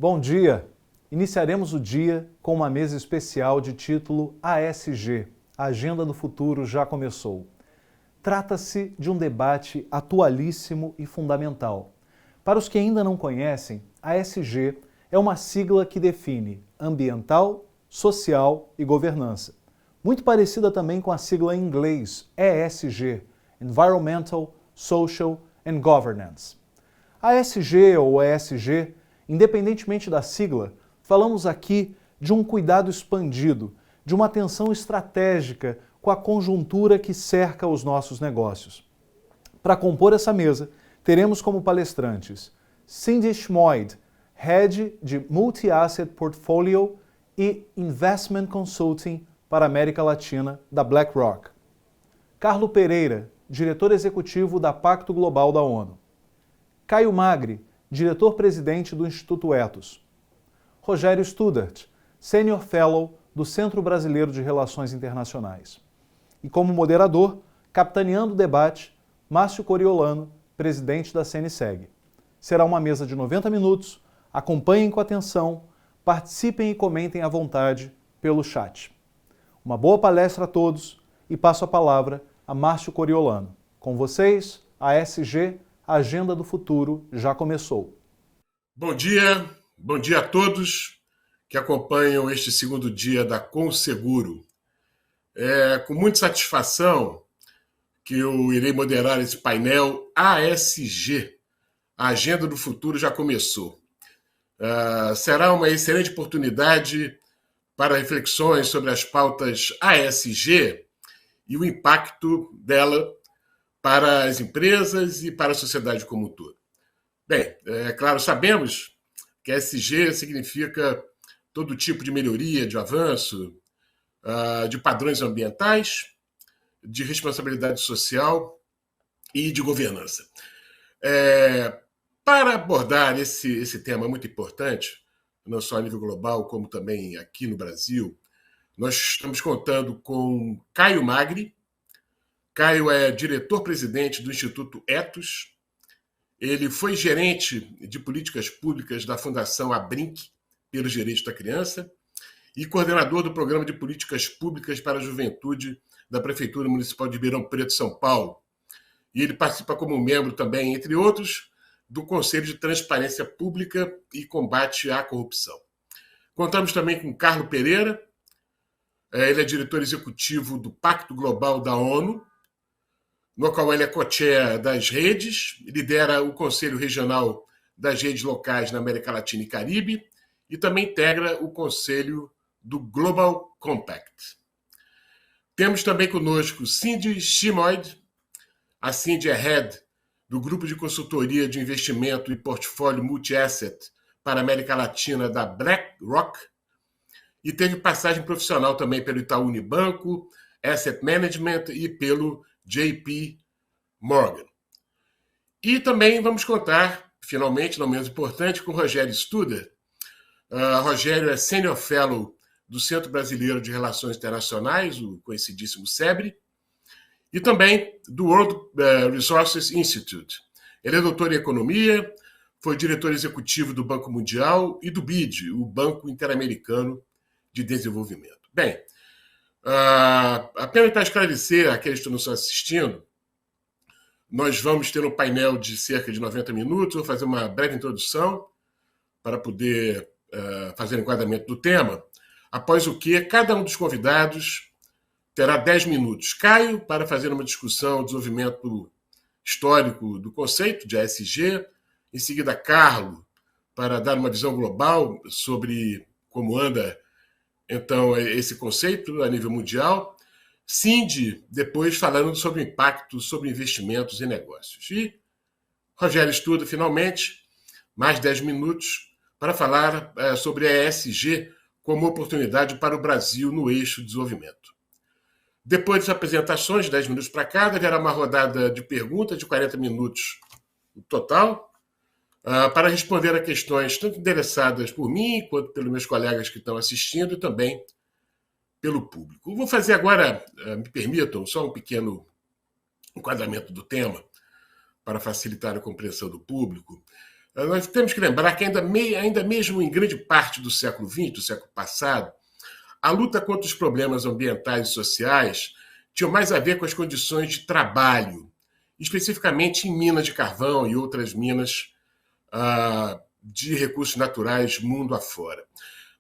Bom dia! Iniciaremos o dia com uma mesa especial de título ASG, a Agenda do Futuro já começou. Trata-se de um debate atualíssimo e fundamental. Para os que ainda não conhecem, ASG é uma sigla que define ambiental, social e governança. Muito parecida também com a sigla em inglês ESG, Environmental, Social and Governance. A ASG ou ESG, independentemente da sigla, falamos aqui de um cuidado expandido, de uma atenção estratégica com a conjuntura que cerca os nossos negócios. Para compor essa mesa, teremos como palestrantes Cindy Schmoid, Head de Multi-Asset Portfolio e Investment Consulting para a América Latina da BlackRock. Carlo Pereira, diretor executivo da Pacto Global da ONU. Caio Magri, diretor-presidente do Instituto Ethos. Rogério Studart, Senior Fellow do Centro Brasileiro de Relações Internacionais. E como moderador, capitaneando o debate, Márcio Coriolano, presidente da CNSEG. Será uma mesa de 90 minutos, acompanhem com atenção, participem e comentem à vontade pelo chat. Uma boa palestra a todos e passo a palavra a Márcio Coriolano. Com vocês, a ASG, a Agenda do Futuro já começou. Bom dia a todos que acompanham este segundo dia da ComSeguro. É com muita satisfação que eu irei moderar esse painel ASG, a Agenda do Futuro já começou. Será uma excelente oportunidade para reflexões sobre as pautas ASG e o impacto dela para as empresas e para a sociedade como um todo. Bem, é claro, sabemos que ESG significa todo tipo de melhoria, de avanço, de padrões ambientais, de responsabilidade social e de governança. Para abordar esse tema muito importante, não só a nível global, como também aqui no Brasil, nós estamos contando com Caio Magri. Caio é diretor-presidente do Instituto Ethos. Ele foi gerente de políticas públicas da Fundação Abrinq pelos Direitos da Criança e coordenador do Programa de Políticas Públicas para a Juventude da Prefeitura Municipal de Ribeirão Preto, São Paulo. E ele participa como membro também, entre outros, do Conselho de Transparência Pública e Combate à Corrupção. Contamos também com Carlo Pereira. Ele é diretor executivo do Pacto Global da ONU, no qual ele é co-chair das redes, lidera o Conselho Regional das Redes Locais na América Latina e Caribe e também integra o Conselho do Global Compact. Temos também conosco Cindy Schmoid. A Cindy é Head do Grupo de Consultoria de Investimento e Portfólio Multi-Asset para a América Latina da BlackRock e teve passagem profissional também pelo Itaú Unibanco, Asset Management e pelo JP Morgan. E também vamos contar, finalmente, não menos importante, com Rogério Studart. Rogério é Senior Fellow do Centro Brasileiro de Relações Internacionais, o conhecidíssimo SEBRE, e também do World Resources Institute. Ele é doutor em Economia, foi diretor executivo do Banco Mundial e do BID, o Banco Interamericano de Desenvolvimento. Bem, apenas para esclarecer aqueles que não estão assistindo, nós vamos ter um painel de cerca de 90 minutos, vou fazer uma breve introdução para poder fazer o enquadramento do tema, após o que cada um dos convidados terá 10 minutos. Caio, para fazer uma discussão, desenvolvimento histórico do conceito de ASG, em seguida Carlo, para dar uma visão global sobre como anda então esse conceito a nível mundial. Cindy, depois falando sobre o impacto sobre investimentos e negócios. E Rogério Studart, finalmente, mais 10 minutos para falar sobre a ESG como oportunidade para o Brasil no eixo de desenvolvimento. Depois das apresentações, 10 minutos para cada, haverá uma rodada de perguntas de 40 minutos no total, para responder a questões tanto endereçadas por mim, quanto pelos meus colegas que estão assistindo, e também pelo público. Vou fazer agora, me permitam, só um pequeno enquadramento do tema, para facilitar a compreensão do público. nós temos que lembrar que ainda mesmo em grande parte do século XX, do século passado, a luta contra os problemas ambientais e sociais tinha mais a ver com as condições de trabalho, especificamente em minas de carvão e outras minas de recursos naturais mundo afora.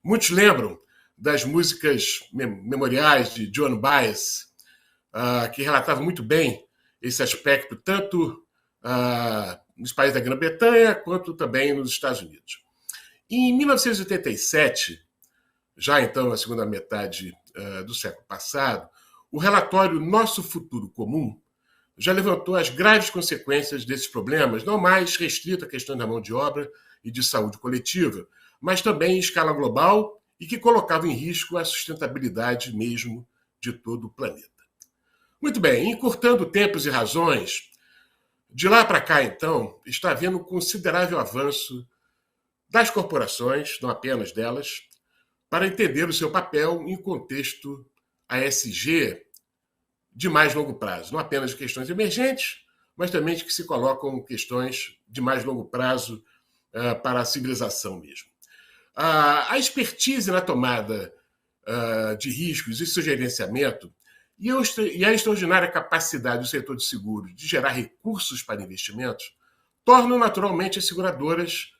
Muitos lembram das músicas memoriais de Joan Baez, que relatavam muito bem esse aspecto, tanto nos países da Grã-Bretanha quanto também nos Estados Unidos. Em 1987, já então na segunda metade do século passado, o relatório Nosso Futuro Comum já levantou as graves consequências desses problemas, não mais restrito à questão da mão de obra e de saúde coletiva, mas também em escala global e que colocava em risco a sustentabilidade mesmo de todo o planeta. Muito bem, encurtando tempos e razões, de lá para cá, então, está havendo um considerável avanço das corporações, não apenas delas, para entender o seu papel em contexto ASG de mais longo prazo, não apenas de questões emergentes, mas também de que se colocam questões de mais longo prazo para a civilização mesmo. A expertise na tomada de riscos e seu gerenciamento e a extraordinária capacidade do setor de seguros de gerar recursos para investimentos tornam naturalmente as seguradoras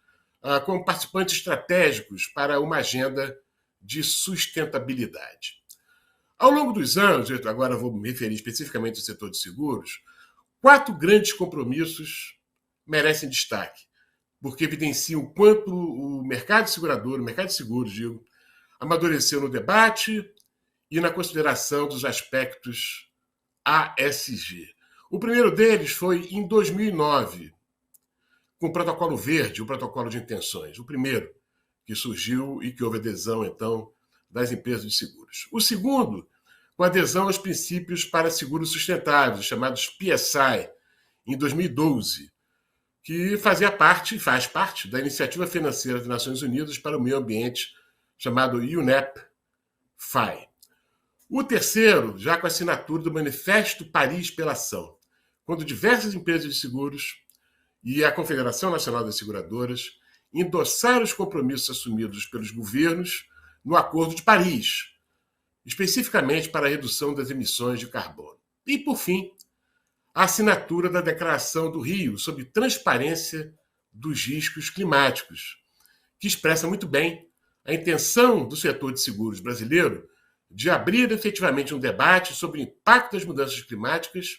como participantes estratégicos para uma agenda de sustentabilidade. Ao longo dos anos, agora vou me referir especificamente ao setor de seguros, 4 grandes compromissos merecem destaque, porque evidenciam o quanto o mercado segurador, o mercado de seguros, amadureceu no debate e na consideração dos aspectos ASG. O primeiro deles foi em 2009, com o Protocolo Verde, o Protocolo de Intenções, o primeiro que surgiu e que houve adesão, então, das empresas de seguros. O segundo, com adesão aos princípios para seguros sustentáveis, chamados PSI, em 2012, que faz parte da Iniciativa Financeira das Nações Unidas para o Meio Ambiente, chamado UNEP-FI. O terceiro, já com a assinatura do Manifesto Paris pela Ação, quando diversas empresas de seguros e a Confederação Nacional das Seguradoras endossaram os compromissos assumidos pelos governos no Acordo de Paris, especificamente para a redução das emissões de carbono. E, por fim, a assinatura da Declaração do Rio sobre transparência dos riscos climáticos, que expressa muito bem a intenção do setor de seguros brasileiro de abrir efetivamente um debate sobre o impacto das mudanças climáticas,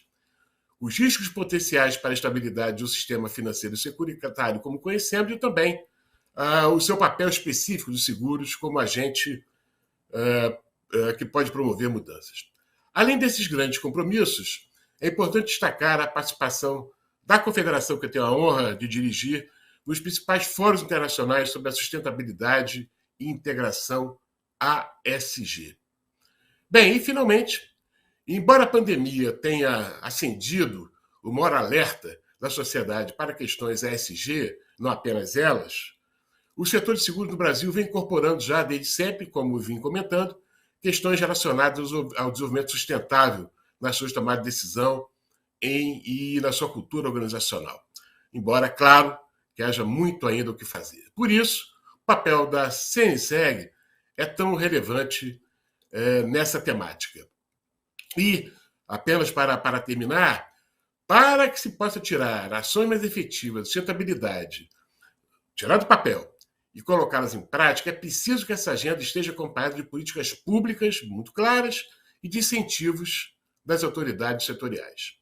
os riscos potenciais para a estabilidade do sistema financeiro e securitário como conhecemos e também o seu papel específico dos seguros como agente que pode promover mudanças. Além desses grandes compromissos, é importante destacar a participação da Confederação que eu tenho a honra de dirigir nos principais fóruns internacionais sobre a sustentabilidade e integração ASG. Bem, e finalmente, embora a pandemia tenha acendido o maior alerta da sociedade para questões ASG, não apenas elas, o setor de seguros no Brasil vem incorporando já desde sempre, como eu vim comentando, questões relacionadas ao desenvolvimento sustentável nas suas tomadas de decisão e na sua cultura organizacional. Embora, claro, que haja muito ainda o que fazer. Por isso, o papel da CNSEG é tão relevante nessa temática. E, apenas para terminar, para que se possa tirar ações mais efetivas de sustentabilidade, tirar do papel e colocá-las em prática, é preciso que essa agenda esteja acompanhada de políticas públicas muito claras e de incentivos das autoridades setoriais.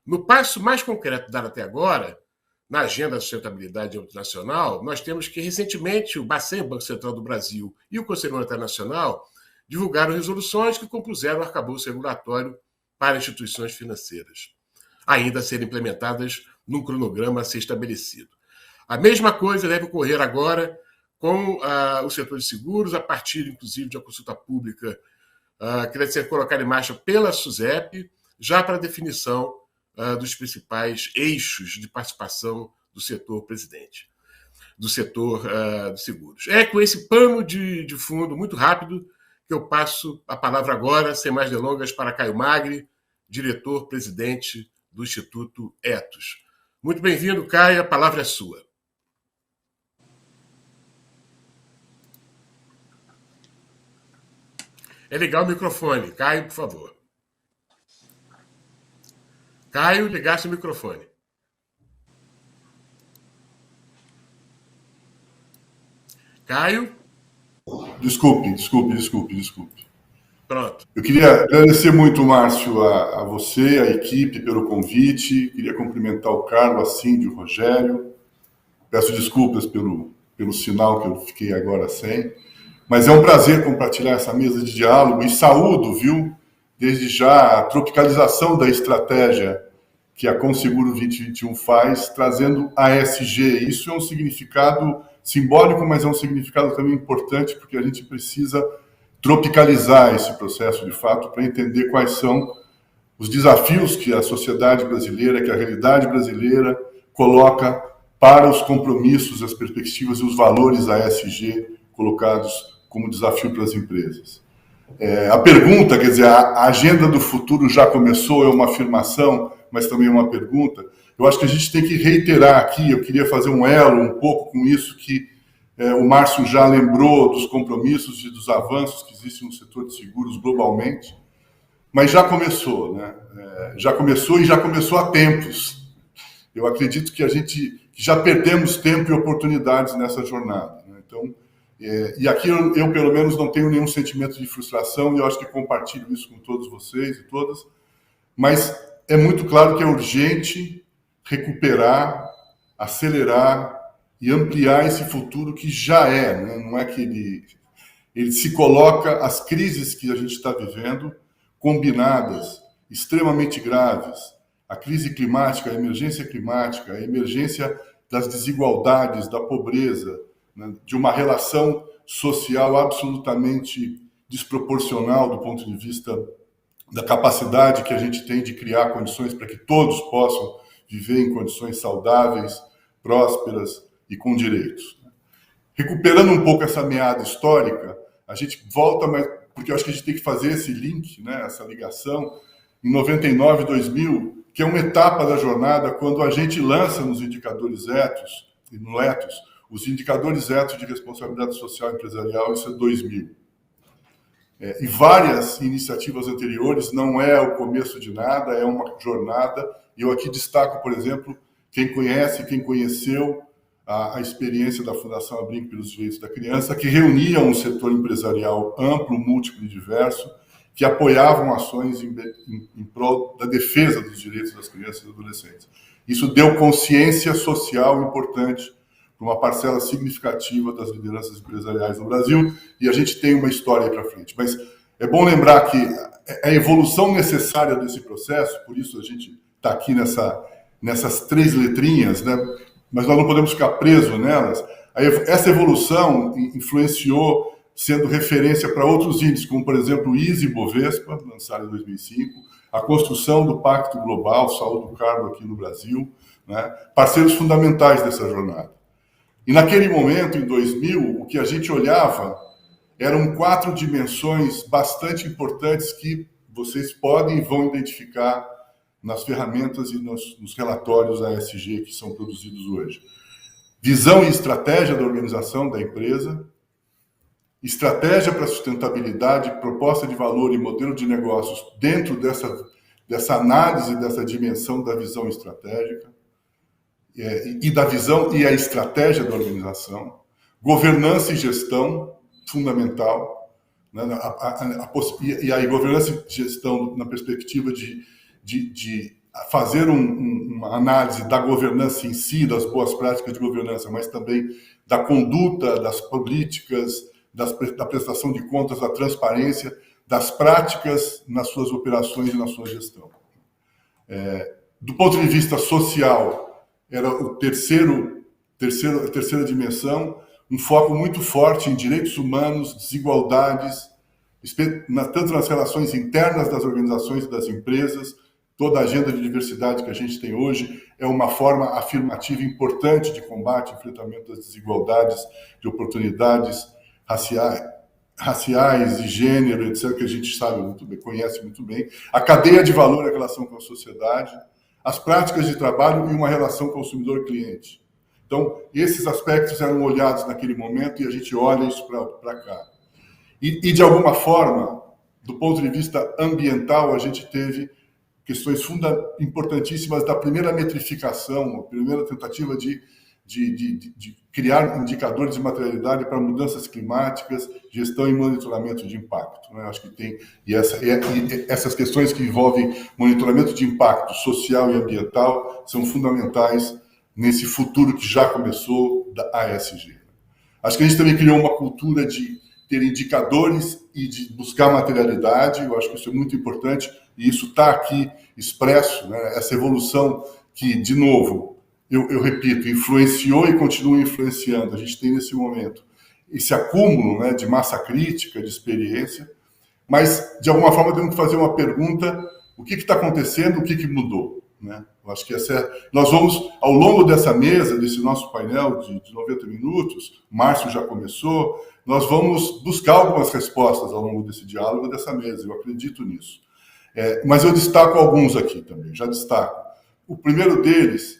No passo mais concreto dado até agora, na agenda da sustentabilidade internacional, nós temos que, recentemente, o Bacen, Banco Central do Brasil, e o Conselho Monetário Nacional divulgaram resoluções que compuseram o arcabouço regulatório para instituições financeiras, ainda a serem implementadas num cronograma a ser estabelecido. A mesma coisa deve ocorrer agora com o setor de seguros, a partir, inclusive, de uma consulta pública que deve ser colocada em marcha pela SUSEP, já para a definição dos principais eixos de participação do setor do setor de seguros. É com esse pano de fundo muito rápido que eu passo a palavra agora, sem mais delongas, para Caio Magri, diretor-presidente do Instituto Ethos. Muito bem-vindo, Caio, a palavra é sua. é ligar o microfone. Caio, por favor. Caio, ligaste o microfone. Caio? Desculpe. Pronto. Eu queria agradecer muito, Márcio, a você, a equipe, pelo convite. Queria cumprimentar o Carlos, a Cindy, o Rogério. Peço desculpas pelo sinal que eu fiquei agora sem. Mas é um prazer compartilhar essa mesa de diálogo e saúdo, viu, desde já a tropicalização da estratégia que a Conseguro 2021 faz, trazendo a ESG. Isso é um significado simbólico, mas é um significado também importante, porque a gente precisa tropicalizar esse processo, de fato, para entender quais são os desafios que a sociedade brasileira, que a realidade brasileira coloca para os compromissos, as perspectivas e os valores da ESG colocados como desafio para as empresas. A pergunta, quer dizer, a agenda do futuro já começou, é uma afirmação, mas também é uma pergunta. Eu acho que a gente tem que reiterar aqui, eu queria fazer um elo um pouco com isso que o Márcio já lembrou dos compromissos e dos avanços que existem no setor de seguros globalmente, mas já começou, né? Já começou há tempos. Eu acredito que a gente já perdemos tempo e oportunidades nessa jornada, né? Então, e aqui eu, pelo menos, não tenho nenhum sentimento de frustração, e eu acho que compartilho isso com todos vocês e todas, mas é muito claro que é urgente recuperar, acelerar e ampliar esse futuro que já né? Não é que ele se coloca, as crises que a gente está vivendo, combinadas, extremamente graves, a crise climática, a emergência das desigualdades, da pobreza, né? De uma relação social absolutamente desproporcional do ponto de vista da capacidade que a gente tem de criar condições para que todos possam viver em condições saudáveis, prósperas e com direitos. Recuperando um pouco essa meada histórica, a gente volta, porque eu acho que a gente tem que fazer esse link, né, essa ligação, em 99, 2000, que é uma etapa da jornada quando a gente lança nos indicadores éticos e no Letos, os indicadores éticos de responsabilidade social empresarial, isso é 2000. E várias iniciativas anteriores, não é o começo de nada, é uma jornada. E eu aqui destaco, por exemplo, quem conheceu a experiência da Fundação Abrinq pelos Direitos da Criança, que reunia um setor empresarial amplo, múltiplo e diverso, que apoiavam ações em prol da defesa dos direitos das crianças e adolescentes. Isso deu consciência social importante para uma parcela significativa das lideranças empresariais no Brasil, e a gente tem uma história aí para frente. Mas é bom lembrar que a evolução necessária desse processo, por isso a gente está aqui nessas 3 letrinhas, né? Mas nós não podemos ficar presos nelas. Essa evolução influenciou, sendo referência para outros índices, como, por exemplo, o ISE Bovespa, lançado em 2005, a construção do Pacto Global, Saúde do Carbo aqui no Brasil, né? Parceiros fundamentais dessa jornada. E naquele momento, em 2000, o que a gente olhava eram 4 dimensões bastante importantes que vocês podem e vão identificar nas ferramentas e nos relatórios ASG que são produzidos hoje. Visão e estratégia da organização da empresa, estratégia para sustentabilidade, proposta de valor e modelo de negócios dentro dessa análise, dessa dimensão da visão estratégica, e da visão e a estratégia da organização, governança e gestão, fundamental, né? E aí governança e gestão na perspectiva de fazer uma análise da governança em si, das boas práticas de governança, mas também da conduta, das políticas, da prestação de contas, da transparência, das práticas nas suas operações e na sua gestão. Do ponto de vista social, era a terceira dimensão, um foco muito forte em direitos humanos, desigualdades, tanto nas relações internas das organizações e das empresas. Toda a agenda de diversidade que a gente tem hoje é uma forma afirmativa importante de combate e enfrentamento das desigualdades, de oportunidades raciais e gênero, etc., que a gente sabe muito bem, conhece muito bem. A cadeia de valor, a relação com a sociedade, as práticas de trabalho e uma relação consumidor-cliente. Então, esses aspectos eram olhados naquele momento e a gente olha isso para cá. E, de alguma forma, do ponto de vista ambiental, a gente teve questões importantíssimas da primeira metrificação, a primeira tentativa de criar indicadores de materialidade para mudanças climáticas, gestão e monitoramento de impacto. Né? Acho que tem e essas questões que envolvem monitoramento de impacto social e ambiental são fundamentais nesse futuro que já começou da ASG. Acho que a gente também criou uma cultura de ter indicadores e de buscar materialidade. Eu acho que isso é muito importante e isso está aqui expresso, né? Essa evolução que, de novo, eu repito, influenciou e continua influenciando. A gente tem nesse momento esse acúmulo, né, de massa crítica, de experiência, mas, de alguma forma, temos que fazer uma pergunta: o que está acontecendo, o que mudou? Né? Eu acho que nós vamos, ao longo dessa mesa, desse nosso painel de 90 minutos, Márcio já começou, nós vamos buscar algumas respostas ao longo desse diálogo, dessa mesa, eu acredito nisso. Mas eu destaco alguns aqui também, já destaco. O primeiro deles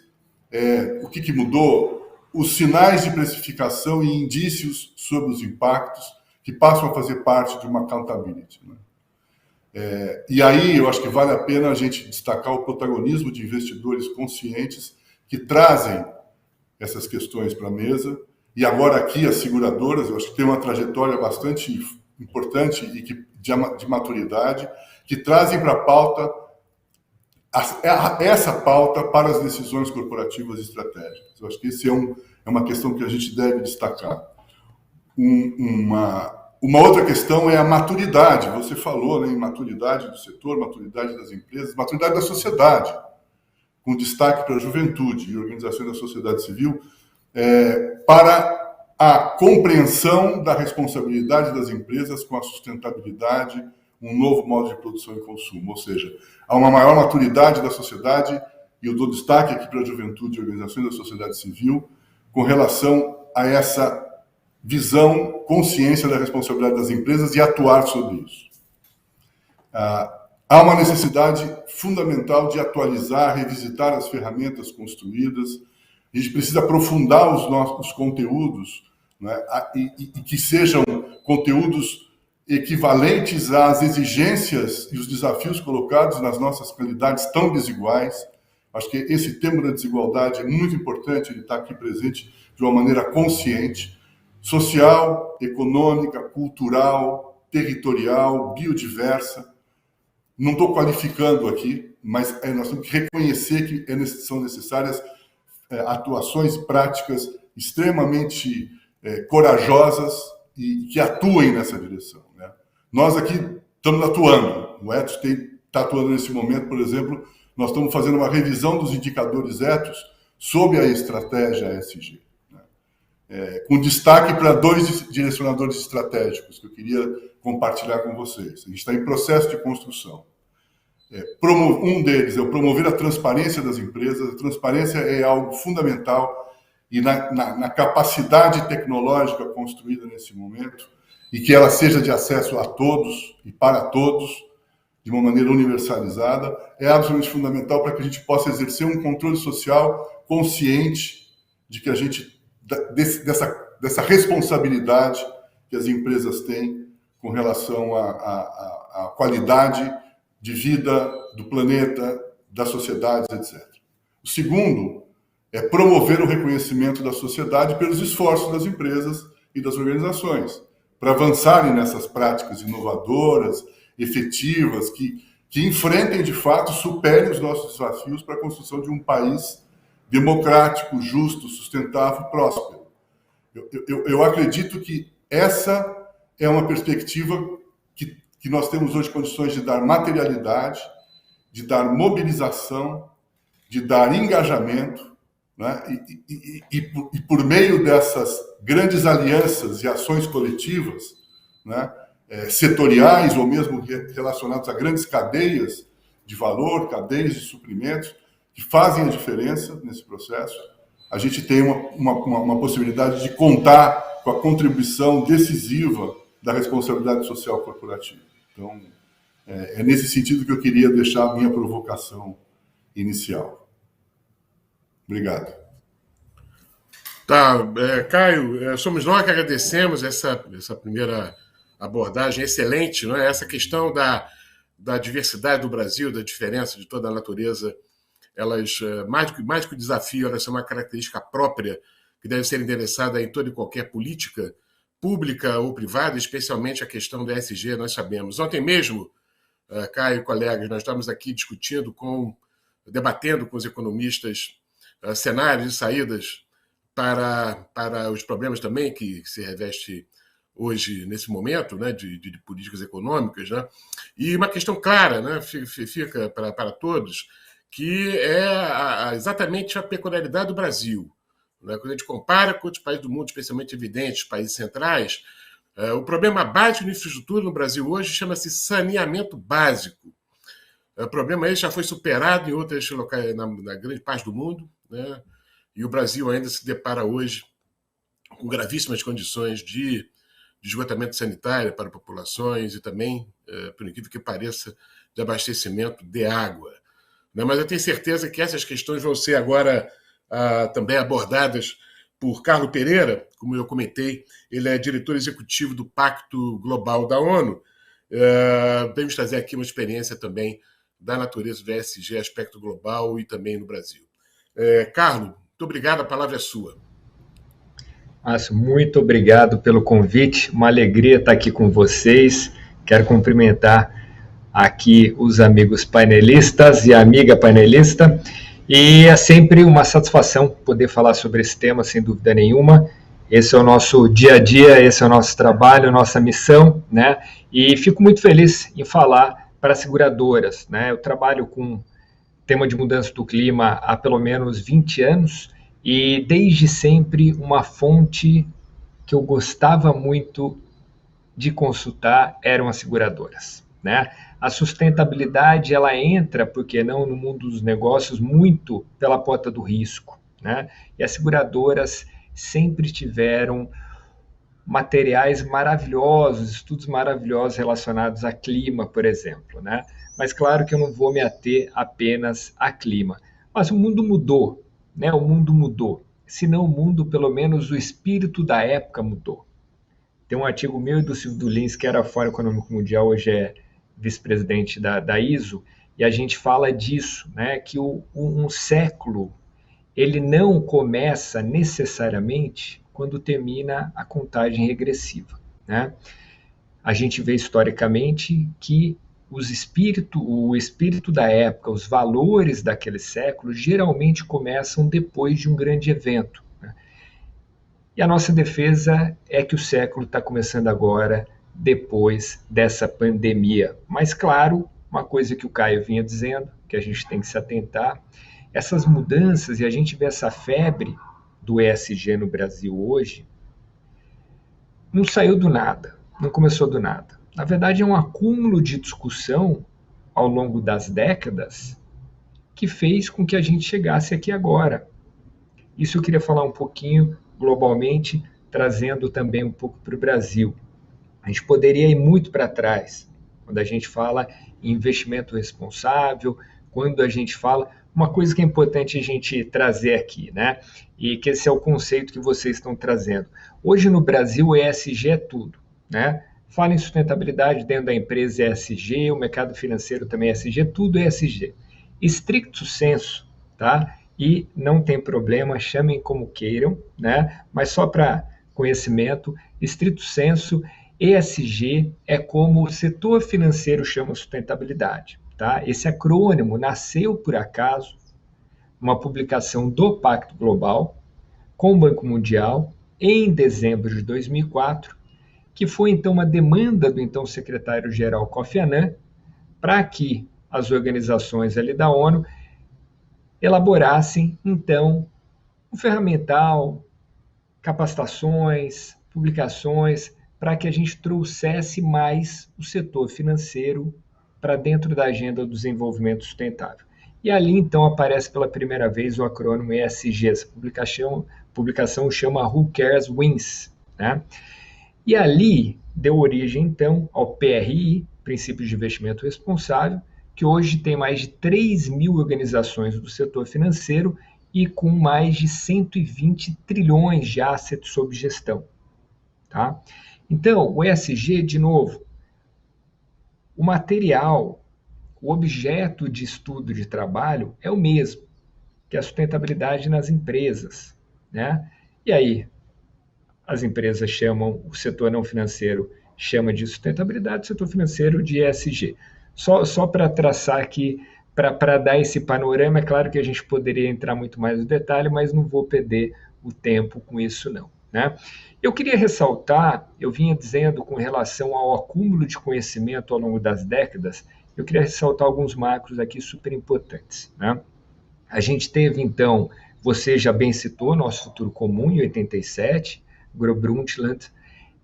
o que mudou? Os sinais de precificação e indícios sobre os impactos que passam a fazer parte de uma accountability. Né? E aí eu acho que vale a pena a gente destacar o protagonismo de investidores conscientes que trazem essas questões para a mesa. E agora aqui as seguradoras, eu acho que tem uma trajetória bastante importante e de maturidade, que trazem para a pauta essa pauta para as decisões corporativas estratégicas. Eu acho que esse é uma questão que a gente deve destacar. Uma outra questão é a maturidade. Você falou, né, em maturidade do setor, maturidade das empresas, maturidade da sociedade, com destaque para a juventude e organizações da sociedade civil, para a compreensão da responsabilidade das empresas com a sustentabilidade, um novo modo de produção e consumo. Ou seja, há uma maior maturidade da sociedade, e eu dou destaque aqui para a juventude e organizações da sociedade civil, com relação a essa visão, consciência da responsabilidade das empresas e atuar sobre isso. Há uma necessidade fundamental de atualizar, revisitar as ferramentas construídas. A gente precisa aprofundar os nossos conteúdos, né, e que sejam conteúdos equivalentes às exigências e os desafios colocados nas nossas realidades tão desiguais. Acho que esse tema da desigualdade é muito importante, ele está aqui presente de uma maneira consciente, social, econômica, cultural, territorial, biodiversa. Não estou qualificando aqui, mas nós temos que reconhecer que são necessárias atuações práticas extremamente corajosas e que atuem nessa direção. Né? Nós aqui estamos atuando. O Ethos está atuando nesse momento, por exemplo, nós estamos fazendo uma revisão dos indicadores Ethos sob a estratégia ESG. Né? Com destaque para 2 direcionadores estratégicos que eu queria compartilhar com vocês. A gente está em processo de construção. Um deles é o promover a transparência das empresas. A transparência é algo fundamental e na capacidade tecnológica construída nesse momento, e que ela seja de acesso a todos e para todos, de uma maneira universalizada, é absolutamente fundamental para que a gente possa exercer um controle social consciente de que a gente dessa responsabilidade que as empresas têm com relação à qualidade de vida do planeta, das sociedades, etc. O segundo é promover o reconhecimento da sociedade pelos esforços das empresas e das organizações, para avançarem nessas práticas inovadoras, efetivas, que enfrentem, de fato, superem os nossos desafios para a construção de um país democrático, justo, sustentável e próspero. Eu acredito que essa é uma perspectiva que nós temos hoje condições de dar materialidade, de dar mobilização, de dar engajamento, né? E por meio dessas grandes alianças e ações coletivas, né, setoriais ou mesmo relacionadas a grandes cadeias de valor, cadeias de suprimentos, que fazem a diferença nesse processo, a gente tem uma possibilidade de contar com a contribuição decisiva da responsabilidade social corporativa. Então, é nesse sentido que eu queria deixar a minha provocação inicial. Obrigado. Tá, Caio, somos nós que agradecemos essa primeira abordagem excelente, não é? Essa questão da diversidade do Brasil, da diferença de toda a natureza, elas, mais que o desafio, elas são uma característica própria que deve ser endereçada em toda e qualquer política, pública ou privada, especialmente a questão do ESG, nós sabemos. Ontem mesmo, Caio e colegas, nós estávamos aqui debatendo com os economistas cenários e saídas para os problemas também que se reveste hoje, nesse momento, né, de políticas econômicas, né? E uma questão clara, né, fica para todos, que é exatamente a peculiaridade do Brasil. Né? Quando a gente compara com outros países do mundo, especialmente evidentes, países centrais, o problema básico de infraestrutura no Brasil hoje chama-se saneamento básico. O problema esse já foi superado em outros locais, na grande parte do mundo, né? E o Brasil ainda se depara hoje com gravíssimas condições de esgotamento sanitário para populações e também, por incrível que pareça, de abastecimento de água. Mas eu tenho certeza que essas questões vão ser agora também abordadas por Carlo Pereira, como eu comentei, ele é diretor executivo do Pacto Global da ONU. Vamos trazer aqui uma experiência também da natureza do ESG, aspecto global e também no Brasil. Carlo, muito obrigado, a palavra é sua. Márcio, muito obrigado pelo convite, uma alegria estar aqui com vocês. Quero cumprimentar aqui os amigos painelistas e a amiga painelista, e é sempre uma satisfação poder falar sobre esse tema, sem dúvida nenhuma. Esse é o nosso dia a dia, esse é o nosso trabalho, nossa missão, né? E fico muito feliz em falar para as seguradoras, né? Eu trabalho com tema de mudança do clima há pelo menos 20 anos, e desde sempre uma fonte que eu gostava muito de consultar eram as seguradoras, né? A sustentabilidade, ela entra, por que não, no mundo dos negócios muito pela porta do risco, né? E as seguradoras sempre tiveram materiais maravilhosos, estudos maravilhosos relacionados a clima, por exemplo, né? Mas claro que eu não vou me ater apenas a clima. Mas o mundo mudou, né? O mundo mudou. Se não o mundo, pelo menos o espírito da época mudou. Tem um artigo meu e do Silvio Lins, que era Fórum Econômico Mundial, hoje é vice-presidente da ISO, e a gente fala disso, né? Que um século, ele não começa necessariamente quando termina a contagem regressiva, né? A gente vê historicamente que o espírito da época, os valores daquele século, geralmente começam depois de um grande evento, né? E a nossa defesa é que o século está começando agora, depois dessa pandemia. Mas, claro, uma coisa que o Caio vinha dizendo, que a gente tem que se atentar, essas mudanças, e a gente vê essa febre do ESG no Brasil hoje, não saiu do nada, não começou do nada. Na verdade, é um acúmulo de discussão ao longo das décadas que fez com que a gente chegasse aqui agora. Isso eu queria falar um pouquinho globalmente, trazendo também um pouco para o Brasil. A gente poderia ir muito para trás, quando a gente fala em investimento responsável, quando a gente fala... Uma coisa que é importante a gente trazer aqui, né? E que esse é o conceito que vocês estão trazendo. Hoje no Brasil, o ESG é tudo, né? Fala em sustentabilidade dentro da empresa ESG, o mercado financeiro também é ESG, tudo é ESG. Stricto sensu, tá? E não tem problema, chamem como queiram, né? Mas só para conhecimento, stricto sensu, ESG é como o setor financeiro chama sustentabilidade. Tá? Esse acrônimo nasceu, por acaso, uma publicação do Pacto Global com o Banco Mundial em dezembro de 2004, que foi então uma demanda do então secretário-geral Kofi Annan para que as organizações ali da ONU elaborassem então um ferramental, capacitações, publicações, para que a gente trouxesse mais o setor financeiro para dentro da agenda do desenvolvimento sustentável. E ali, então, aparece pela primeira vez o acrônimo ESG. Essa publicação chama Who Cares Wins, né? E ali deu origem, então, ao PRI, Princípios de Investimento Responsável, que hoje tem mais de 3.000 organizações do setor financeiro e com mais de 120 trilhões de assets sob gestão, tá? Então, o ESG, de novo, o material, o objeto de estudo de trabalho é o mesmo, que é a sustentabilidade nas empresas, né? E aí, as empresas chamam, o setor não financeiro chama de sustentabilidade, o setor financeiro de ESG. Só para traçar aqui, para dar esse panorama, é claro que a gente poderia entrar muito mais no detalhe, mas não vou perder o tempo com isso não, né? Eu queria ressaltar, eu vinha dizendo com relação ao acúmulo de conhecimento ao longo das décadas, eu queria ressaltar alguns marcos aqui super importantes, né? A gente teve, então, você já bem citou, Nosso Futuro Comum, em 87, Gro Brundtland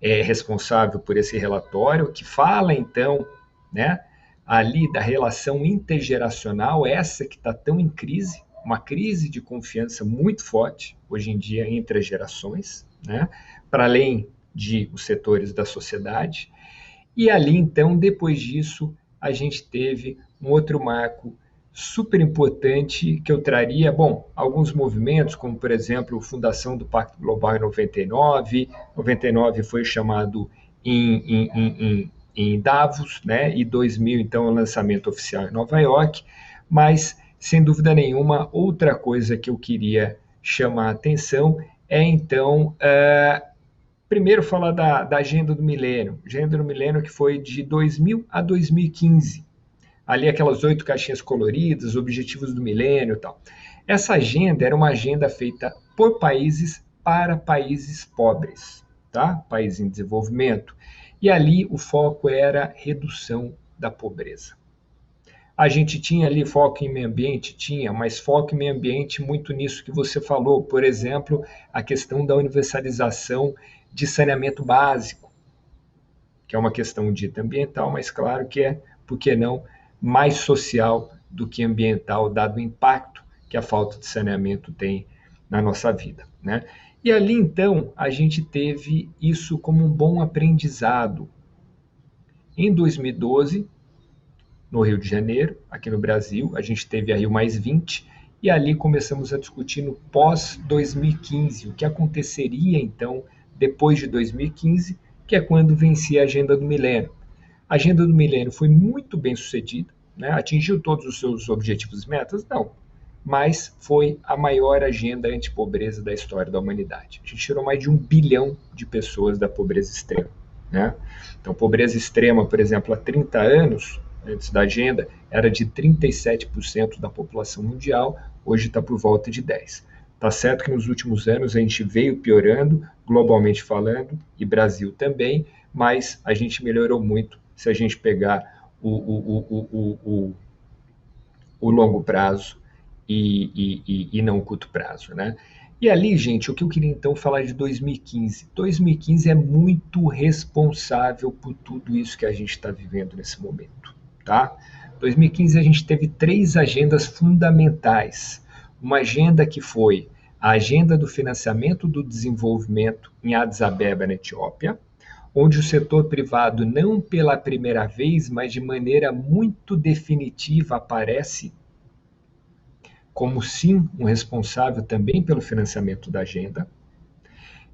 é responsável por esse relatório, que fala, então, né, ali da relação intergeracional, essa que está tão em crise, uma crise de confiança muito forte, hoje em dia, entre as gerações, né, para além de os setores da sociedade. E ali, então, depois disso, a gente teve um outro marco super importante que eu traria, bom, alguns movimentos, como, por exemplo, a fundação do Pacto Global em 99, 99 foi chamado em Davos, né, e 2000, então, o lançamento oficial em Nova York, mas, sem dúvida nenhuma, outra coisa que eu queria chamar a atenção é, então, primeiro falar da Agenda do Milênio, que foi de 2000 a 2015, ali aquelas 8 caixinhas coloridas, objetivos do milênio e tal. Essa agenda era uma agenda feita por países para países pobres, tá? Países em desenvolvimento. E ali o foco era redução da pobreza. A gente tinha ali foco em meio ambiente? Tinha, mas foco em meio ambiente muito nisso que você falou. Por exemplo, a questão da universalização de saneamento básico, que é uma questão dita ambiental, mas claro que é, por que não, mais social do que ambiental, dado o impacto que a falta de saneamento tem na nossa vida, né? E ali, então, a gente teve isso como um bom aprendizado. Em 2012, no Rio de Janeiro, aqui no Brasil, a gente teve a Rio+20, e ali começamos a discutir no pós-2015, o que aconteceria, então, depois de 2015, que é quando vencia a Agenda do Milênio. A Agenda do Milênio foi muito bem sucedida, né? Atingiu todos os seus objetivos e metas? Não, mas foi a maior agenda anti-pobreza da história da humanidade. A gente tirou mais de 1 bilhão de pessoas da pobreza extrema, né? Então, pobreza extrema, por exemplo, há 30 anos, antes da agenda, era de 37% da população mundial, hoje está por volta de 10%. Tá certo que nos últimos anos a gente veio piorando, globalmente falando, e Brasil também, mas a gente melhorou muito se a gente pegar o longo prazo e não o curto prazo, né? E ali, gente, o que eu queria então falar de 2015. 2015 é muito responsável por tudo isso que a gente está vivendo nesse momento, tá? 2015 a gente teve 3 agendas fundamentais. Uma agenda que foi a agenda do financiamento do desenvolvimento em Addis Abeba, na Etiópia, onde o setor privado, não pela primeira vez, mas de maneira muito definitiva, aparece como sim um responsável também pelo financiamento da agenda.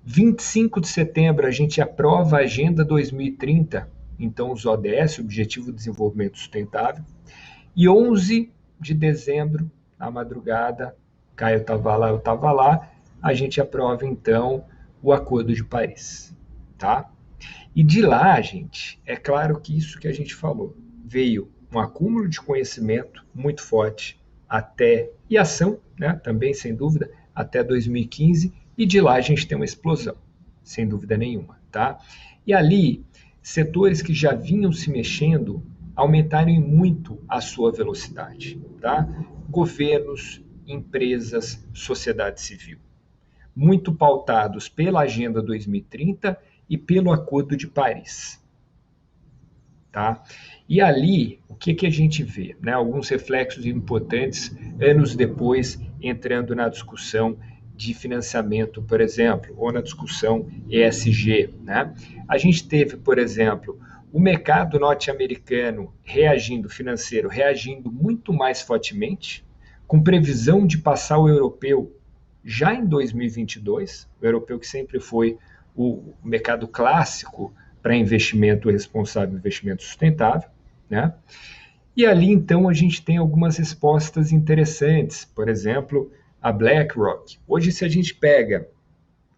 25 de setembro a gente aprova a Agenda 2030, então os ODS, Objetivo de Desenvolvimento Sustentável, e 11 de dezembro, na madrugada, Caio estava lá, eu estava lá, a gente aprova então o Acordo de Paris, tá? E de lá, gente, é claro que isso que a gente falou, veio um acúmulo de conhecimento muito forte até, e ação, né, também sem dúvida, até 2015, e de lá a gente tem uma explosão, sem dúvida nenhuma, tá? E ali, setores que já vinham se mexendo aumentaram muito a sua velocidade, tá? Governos, empresas, sociedade civil, muito pautados pela Agenda 2030 e pelo Acordo de Paris, tá? E ali, o que a gente vê? Né? Alguns reflexos importantes, anos depois, entrando na discussão de financiamento, por exemplo, ou na discussão ESG, né? A gente teve, por exemplo, o mercado norte-americano financeiro reagindo muito mais fortemente, com previsão de passar o europeu já em 2022, o europeu que sempre foi o mercado clássico para investimento responsável, investimento sustentável, né? E ali, então, a gente tem algumas respostas interessantes. Por exemplo, a BlackRock. Hoje, se a gente pega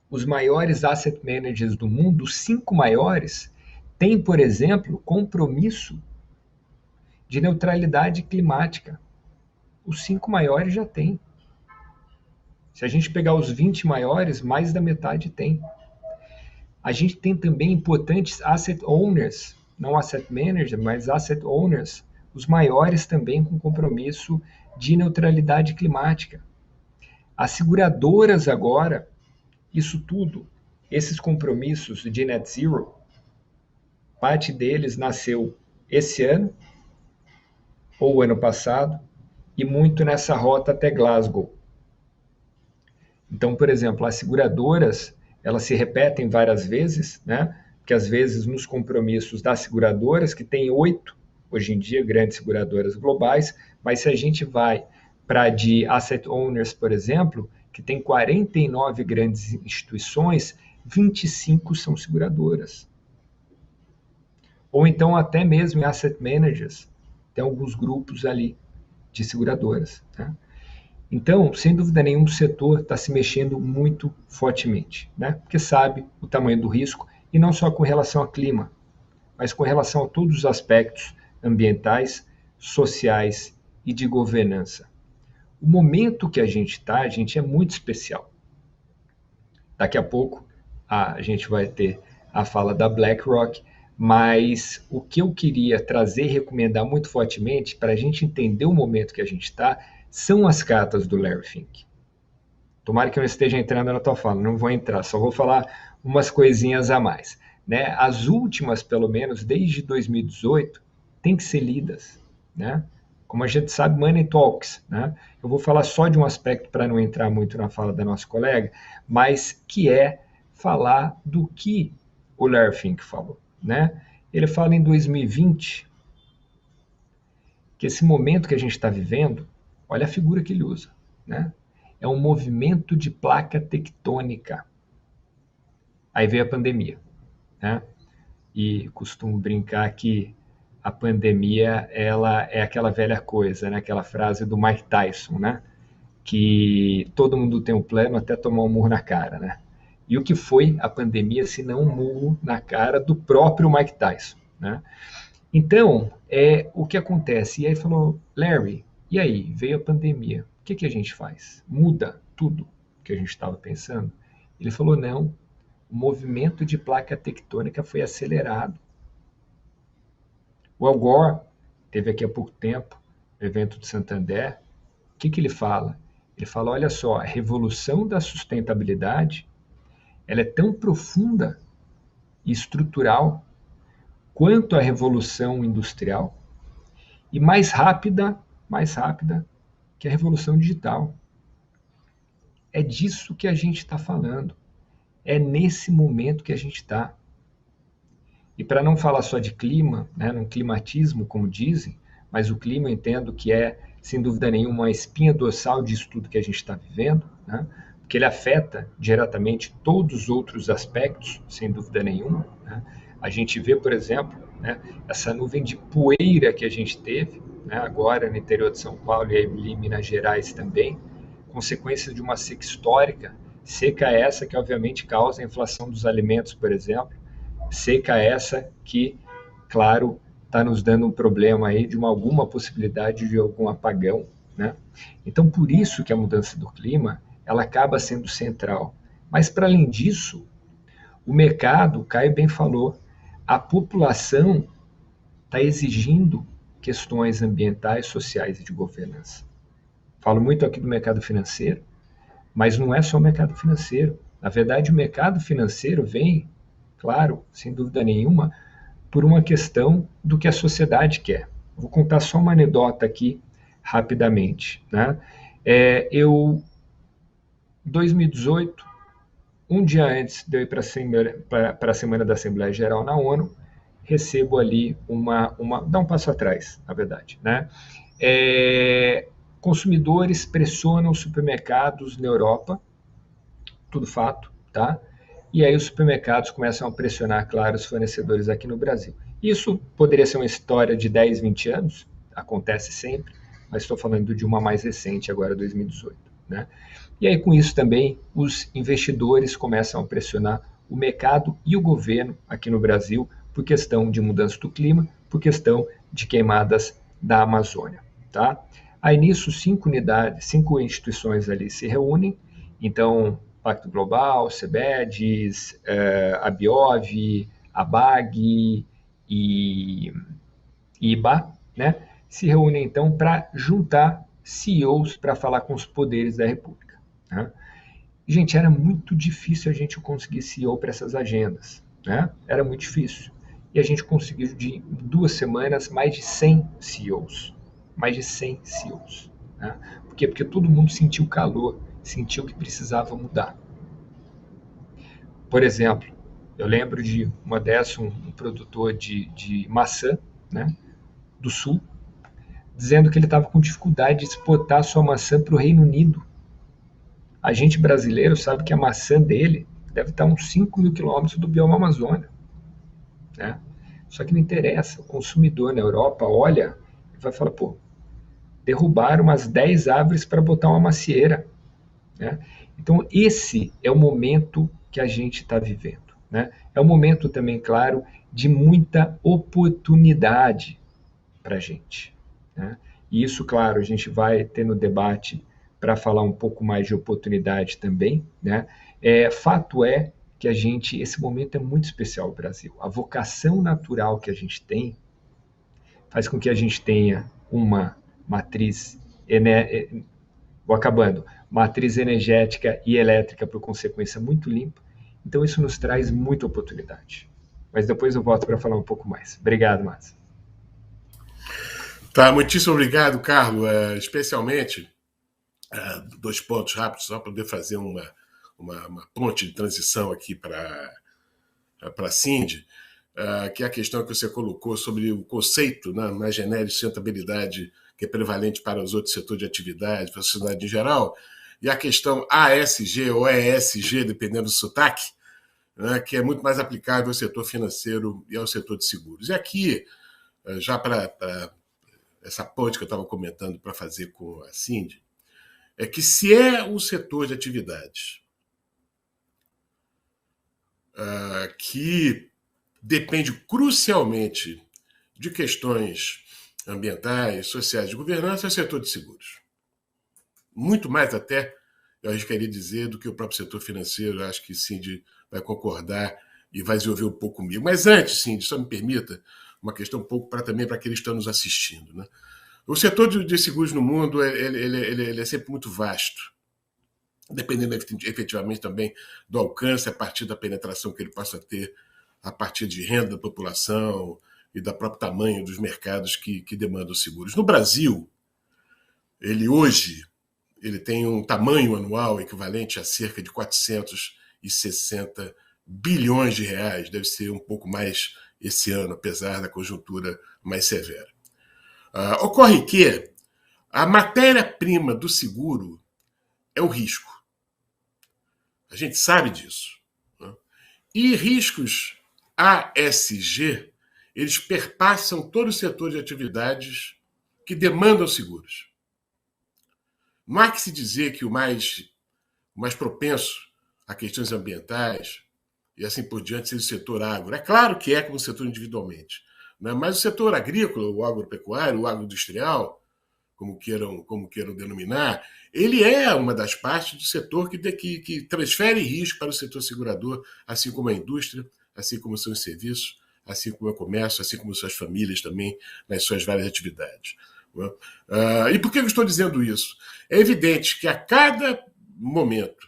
os maiores asset managers do mundo, os 5 maiores, têm, por exemplo, compromisso de neutralidade climática. Os 5 maiores já têm. Se a gente pegar os 20 maiores, mais da metade tem. A gente tem também importantes asset owners, não asset managers, mas asset owners, os maiores também com compromisso de neutralidade climática. As seguradoras agora, isso tudo, esses compromissos de net zero, parte deles nasceu esse ano ou ano passado e muito nessa rota até Glasgow. Então, por exemplo, as seguradoras, elas se repetem várias vezes, né? Porque às vezes nos compromissos das seguradoras, que tem 8, hoje em dia, grandes seguradoras globais, mas se a gente vai para de asset owners, por exemplo, que tem 49 grandes instituições, 25 são seguradoras. Ou então até mesmo em asset managers, tem alguns grupos ali de seguradoras, né? Então, sem dúvida nenhuma, o setor está se mexendo muito fortemente, né? Porque sabe o tamanho do risco, e não só com relação ao clima, mas com relação a todos os aspectos ambientais, sociais e de governança. O momento que a gente está, gente, é muito especial. Daqui a pouco a gente vai ter a fala da BlackRock, mas o que eu queria trazer e recomendar muito fortemente para a gente entender o momento que a gente está são as cartas do Larry Fink. Tomara que eu não esteja entrando na tua fala, não vou entrar, só vou falar umas coisinhas a mais, né? As últimas, pelo menos, desde 2018, têm que ser lidas, né? Como a gente sabe, Money Talks, né? Eu vou falar só de um aspecto para não entrar muito na fala da nossa colega, mas que é falar do que o Larry Fink falou, né? Ele fala em 2020 que esse momento que a gente está vivendo, olha a figura que ele usa, né? É um movimento de placa tectônica. Aí veio a pandemia, né? E costumo brincar que a pandemia, ela é aquela velha coisa, né? Aquela frase do Mike Tyson, né? Que todo mundo tem um plano até tomar um murro na cara, né? E o que foi a pandemia, se não um murro na cara do próprio Mike Tyson, né? Então, o que acontece? E aí falou, Larry, e aí? Veio a pandemia, o que a gente faz? Muda tudo que a gente estava pensando? Ele falou, não, o movimento de placa tectônica foi acelerado. O Al Gore teve aqui há pouco tempo, no evento do Santander, o que ele fala? Ele fala, olha só, a revolução da sustentabilidade, ela é tão profunda e estrutural quanto a revolução industrial e mais rápida que a revolução digital. É disso que a gente está falando. É nesse momento que a gente está. E para não falar só de clima, né, num climatismo, como dizem, mas o clima eu entendo que é, sem dúvida nenhuma, uma espinha dorsal disso tudo que a gente está vivendo, né, porque ele afeta diretamente todos os outros aspectos, sem dúvida nenhuma, né. A gente vê, por exemplo, né, essa nuvem de poeira que a gente teve, né, agora no interior de São Paulo e ali em Minas Gerais também, consequência de uma seca histórica, seca essa que obviamente causa a inflação dos alimentos, por exemplo, seca essa que, claro, está nos dando um problema aí de alguma possibilidade de algum apagão, né? Então, por isso que a mudança do clima, ela acaba sendo central. Mas, para além disso, o mercado, o Caio bem falou, a população está exigindo questões ambientais, sociais e de governança. Falo muito aqui do mercado financeiro, mas não é só o mercado financeiro. Na verdade, o mercado financeiro vem, claro, sem dúvida nenhuma, por uma questão do que a sociedade quer. Vou contar só uma anedota aqui, rapidamente, né? Em 2018, um dia antes de eu ir para a Semana da Assembleia Geral na ONU, recebo ali dá um passo atrás, na verdade, né? Consumidores pressionam supermercados na Europa, tudo fato, tá? e aí os supermercados começam a pressionar, claro, os fornecedores aqui no Brasil. Isso poderia ser uma história de 10, 20 anos, acontece sempre, mas estou falando de uma mais recente, agora 2018. Né? E aí, com isso também, os investidores começam a pressionar o mercado e o governo aqui no Brasil por questão de mudança do clima, por questão de queimadas da Amazônia. Tá? Aí, nisso, 5 instituições ali se reúnem, então, Pacto Global, CBEDS, a Biov, a BAG e IBA, né, se reúnem então para juntar CEOs para falar com os poderes da República. Né? Gente, era muito difícil a gente conseguir CEO para essas agendas. Né? Era muito difícil. E a gente conseguiu, de 2 semanas, mais de 100 CEOs. Mais de 100 CEOs. Né? Por quê? Porque todo mundo sentiu o calor, sentiu que precisava mudar. Por exemplo, eu lembro de uma dessas, um produtor de maçã, né, do Sul, dizendo que ele estava com dificuldade de exportar sua maçã para o Reino Unido. A gente brasileiro sabe que a maçã dele deve estar uns 5 mil quilômetros do bioma Amazônia. Né? Só que não interessa, o consumidor na Europa olha e vai falar, pô, derrubaram umas 10 árvores para botar uma macieira. Né? Então, esse é o momento que a gente está vivendo. Né? É um momento também, claro, de muita oportunidade para a gente. Né? E isso, claro, a gente vai ter no debate para falar um pouco mais de oportunidade também. Né? Fato é que esse momento é muito especial no Brasil. A vocação natural que a gente tem faz com que a gente tenha uma matriz matriz energética e elétrica, por consequência, muito limpa. Então, isso nos traz muita oportunidade. Mas depois eu volto para falar um pouco mais. Obrigado, Márcio. Tá, muitíssimo obrigado, Carlos. Especialmente, 2 pontos rápidos, só para poder fazer uma ponte de transição aqui para a Cindy, que é a questão que você colocou sobre o conceito, né, na genérica de sustentabilidade que é prevalente para os outros setores de atividade, para a sociedade em geral, e a questão ASG ou ESG, dependendo do sotaque, né, que é muito mais aplicável ao setor financeiro e ao setor de seguros. E aqui, já para essa ponte que eu estava comentando para fazer com a Cindy, é que se é um setor de atividades que depende crucialmente de questões ambientais, sociais, de governança, é o setor de seguros. Muito mais até, eu arriscaria dizer, do que o próprio setor financeiro. Acho que Cindy vai concordar e vai desenvolver um pouco comigo. Mas antes, Cindy, só me permita uma questão um pouco também para aqueles que estão nos assistindo. Né? O setor de seguros no mundo ele é sempre muito vasto, dependendo efetivamente também do alcance, a partir da penetração que ele possa ter, a partir de renda da população e do próprio tamanho dos mercados que demandam seguros. No Brasil, hoje tem um tamanho anual equivalente a cerca de 460 bilhões de reais, deve ser um pouco mais esse ano, apesar da conjuntura mais severa. Ocorre que a matéria-prima do seguro é o risco. A gente sabe disso. Né? E riscos ASG, eles perpassam todo o setor de atividades que demandam seguros. Não há que se dizer que o mais propenso a questões ambientais e assim por diante seja o setor agro. É claro que é como o setor individualmente, né? Mas o setor agrícola, o agropecuário, o agroindustrial, como queiram denominar, ele é uma das partes do setor que transfere risco para o setor segurador, assim como a indústria, assim como são os serviços, assim como o comércio, assim como suas famílias também, nas suas várias atividades. E por que eu estou dizendo isso? É evidente que a cada momento,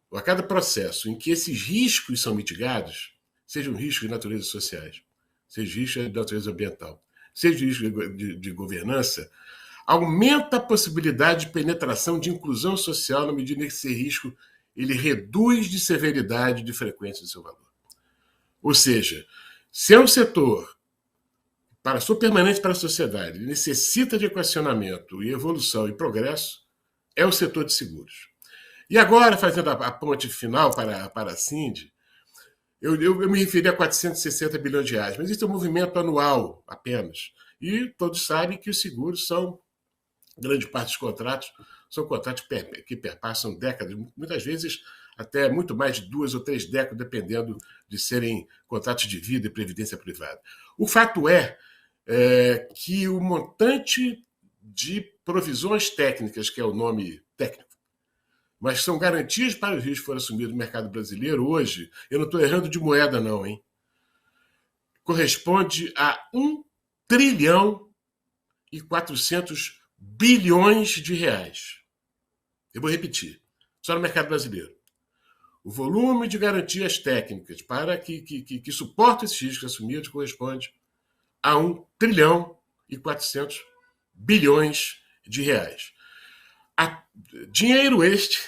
ou a cada processo em que esses riscos são mitigados, sejam riscos de natureza sociais, sejam riscos de natureza ambiental, seja risco de governança, aumenta a possibilidade de penetração de inclusão social na medida em que esse risco ele reduz de severidade e de frequência do seu valor. Ou seja, se é um setor para sua permanente para a sociedade, ele necessita de equacionamento e evolução e progresso, é o setor de seguros. E agora, fazendo a ponte final para a Cindy, eu me referi a 460 bilhões de reais, mas isso é um movimento anual apenas. E todos sabem que os seguros são, grande parte dos contratos, são contratos que perpassam décadas, muitas vezes até muito mais de 2 ou 3 décadas, dependendo de serem contratos de vida e previdência privada. O fato é que o montante de provisões técnicas, que é o nome técnico, mas são garantias para os riscos que foram assumidos no mercado brasileiro hoje, eu não estou errando de moeda não, hein? Corresponde a 1 trilhão e 400 bilhões de reais. Eu vou repetir, só no mercado brasileiro. O volume de garantias técnicas para que suportem esses riscos assumidos corresponde a 1 trilhão e 400 bilhões de reais. Dinheiro este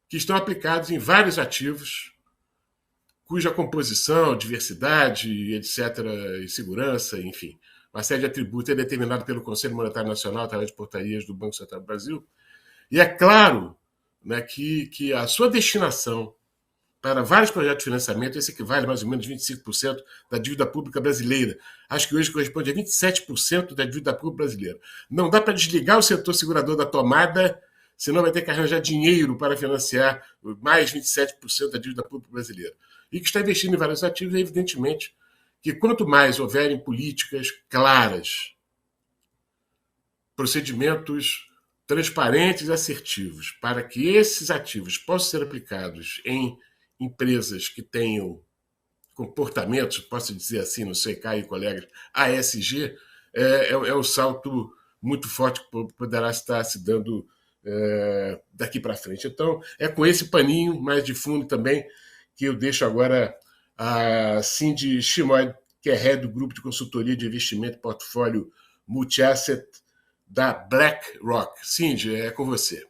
que estão aplicados em vários ativos, cuja composição, diversidade, etc., e segurança, enfim, uma série de atributos é determinada pelo Conselho Monetário Nacional através de portarias do Banco Central do Brasil. E é claro, né, que a sua destinação para vários projetos de financiamento, esse equivale a mais ou menos 25% da dívida pública brasileira. Acho que hoje corresponde a 27% da dívida pública brasileira. Não dá para desligar o setor segurador da tomada, senão vai ter que arranjar dinheiro para financiar mais 27% da dívida pública brasileira. E que está investindo em vários ativos, evidentemente, que quanto mais houverem políticas claras, procedimentos transparentes e assertivos para que esses ativos possam ser aplicados em empresas que tenham comportamentos, posso dizer assim, não sei, Caio e colegas, ASG, é um salto muito forte que poderá estar se dando daqui para frente. Então, é com esse paninho mais de fundo também que eu deixo agora a Cindy Shimoy, que é head do grupo de consultoria de investimento e portfólio multi-asset da BlackRock. Cindy, é com você.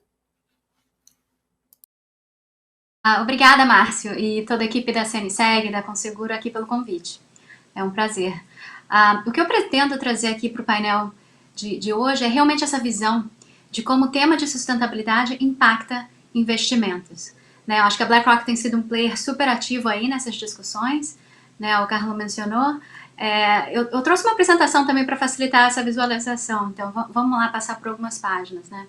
Obrigada, Márcio, e toda a equipe da CNSEG, da Conseguro, aqui pelo convite. É um prazer. O que eu pretendo trazer aqui para o painel de hoje é realmente essa visão de como o tema de sustentabilidade impacta investimentos. Né, eu acho que a BlackRock tem sido um player super ativo aí nessas discussões, né, o Carlos mencionou. Eu trouxe uma apresentação também para facilitar essa visualização, então vamos lá passar por algumas páginas, né.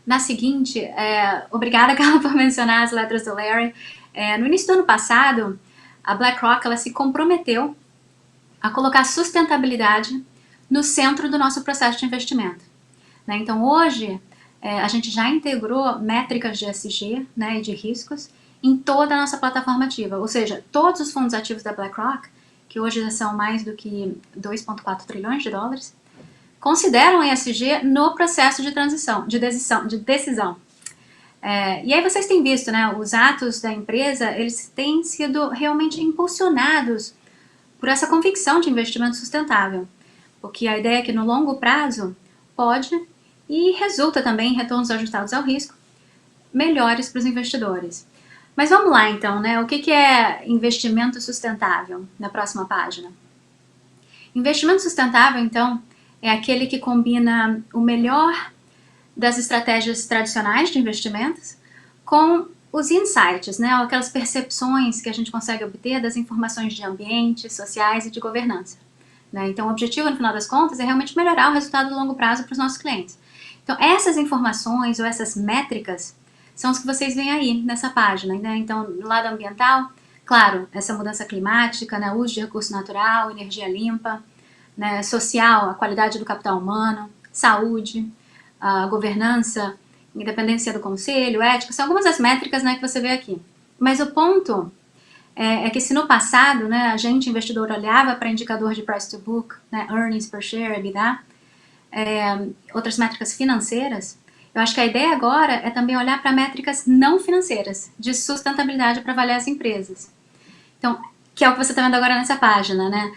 Na seguinte, obrigada, Carla, por mencionar as letras do Larry. No início do ano passado, a BlackRock ela se comprometeu a colocar sustentabilidade no centro do nosso processo de investimento. Né? Então, hoje, a gente já integrou métricas de ESG, né, e de riscos em toda a nossa plataforma ativa. Ou seja, todos os fundos ativos da BlackRock, que hoje já são mais do que 2,4 trilhões de dólares, consideram ESG no processo de transição, de decisão. E aí vocês têm visto, né, os atos da empresa, eles têm sido realmente impulsionados por essa convicção de investimento sustentável, porque a ideia é que no longo prazo pode e resulta também em retornos ajustados ao risco melhores para os investidores. Mas vamos lá então, né, o que é investimento sustentável? Na próxima página. Investimento sustentável, então, é aquele que combina o melhor das estratégias tradicionais de investimentos com os insights, né, aquelas percepções que a gente consegue obter das informações de ambiente, sociais e de governança. Né? Então, o objetivo, no final das contas, é realmente melhorar o resultado a longo prazo para os nossos clientes. Então, essas informações ou essas métricas são as que vocês veem aí nessa página. Né? Então, do lado ambiental, claro, essa mudança climática, né, uso de recurso natural, energia limpa, né, social, a qualidade do capital humano, saúde, a governança, independência do conselho, ética, são algumas das métricas, né, que você vê aqui. Mas o ponto é que se no passado, né, a gente, investidor, olhava para indicador de price to book, né, earnings per share, EBITDA, outras métricas financeiras, eu acho que a ideia agora é também olhar para métricas não financeiras, de sustentabilidade para avaliar as empresas. Então, que é o que você está vendo agora nessa página, né?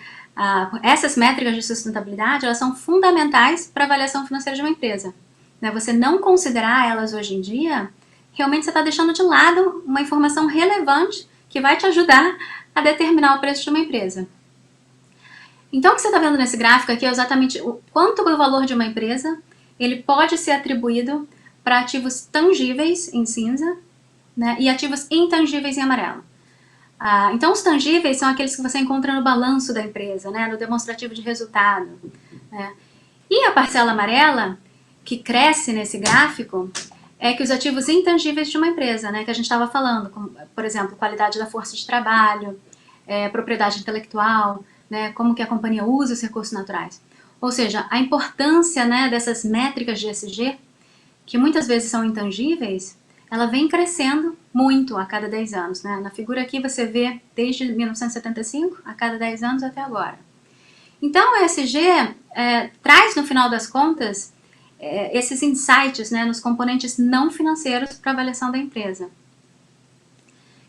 Essas métricas de sustentabilidade, elas são fundamentais para a avaliação financeira de uma empresa. Né? Você não considerar elas hoje em dia, realmente você está deixando de lado uma informação relevante que vai te ajudar a determinar o preço de uma empresa. Então, o que você está vendo nesse gráfico aqui é exatamente o quanto o valor de uma empresa ele pode ser atribuído para ativos tangíveis em cinza né, e ativos intangíveis em amarelo. Então, os tangíveis são aqueles que você encontra no balanço da empresa, né, no demonstrativo de resultado, né. E a parcela amarela, que cresce nesse gráfico, é que os ativos intangíveis de uma empresa, né, que a gente estava falando, como, por exemplo, qualidade da força de trabalho, propriedade intelectual, né, como que a companhia usa os recursos naturais. Ou seja, a importância, né, dessas métricas de ESG, que muitas vezes são intangíveis, ela vem crescendo muito a cada 10 anos. Né? Na figura aqui você vê desde 1975, a cada 10 anos até agora. Então, o ESG traz, no final das contas, esses insights, né, nos componentes não financeiros para a avaliação da empresa.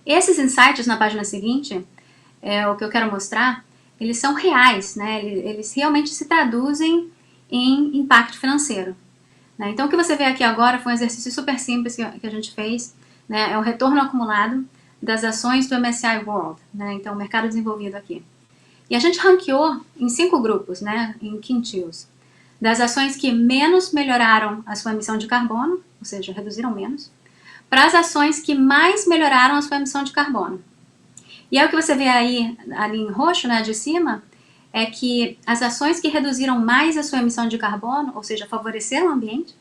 Esses insights, na página seguinte, o que eu quero mostrar, eles são reais, né? Eles realmente se traduzem em impacto financeiro. Né? Então, o que você vê aqui agora foi um exercício super simples que a gente fez, né? É o retorno acumulado das ações do MSCI World, né? Então, o mercado desenvolvido aqui. E a gente ranqueou em 5 grupos, né? Em quintiles, das ações que menos melhoraram a sua emissão de carbono, ou seja, reduziram menos, para as ações que mais melhoraram a sua emissão de carbono. E aí o que você vê aí, ali em roxo, né, de cima, é que as ações que reduziram mais a sua emissão de carbono, ou seja, favoreceram o ambiente,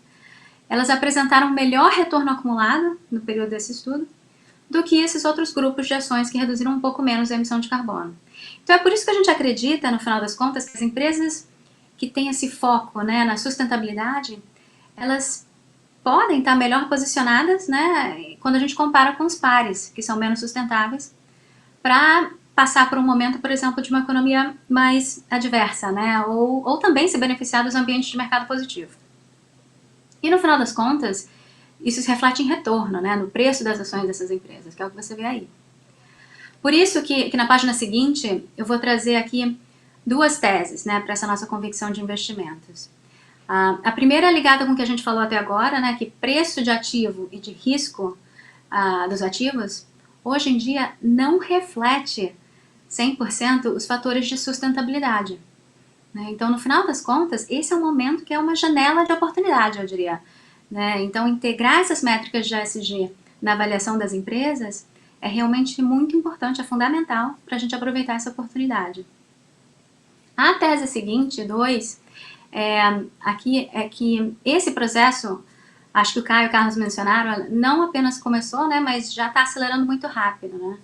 elas apresentaram melhor retorno acumulado no período desse estudo do que esses outros grupos de ações que reduziram um pouco menos a emissão de carbono. Então é por isso que a gente acredita, no final das contas, que as empresas que têm esse foco, né, na sustentabilidade, elas podem estar melhor posicionadas, né, quando a gente compara com os pares, que são menos sustentáveis, para passar por um momento, por exemplo, de uma economia mais adversa, né? Ou também se beneficiar dos ambientes de mercado positivo. E no final das contas, isso se reflete em retorno, né? No preço das ações dessas empresas, que é o que você vê aí. Por isso que na página seguinte, eu vou trazer aqui 2 teses, né? Para essa nossa convicção de investimentos. A primeira é ligada com o que a gente falou até agora, né? Que preço de ativo e de risco dos ativos hoje em dia não reflete 100% os fatores de sustentabilidade. Né? Então, no final das contas, esse é um momento que é uma janela de oportunidade, eu diria. Né? Então, integrar essas métricas de ESG na avaliação das empresas é realmente muito importante, é fundamental para a gente aproveitar essa oportunidade. A tese seguinte, 2, aqui é que esse processo, acho que o Caio e o Carlos mencionaram, não apenas começou, né, mas já está acelerando muito rápido. Né?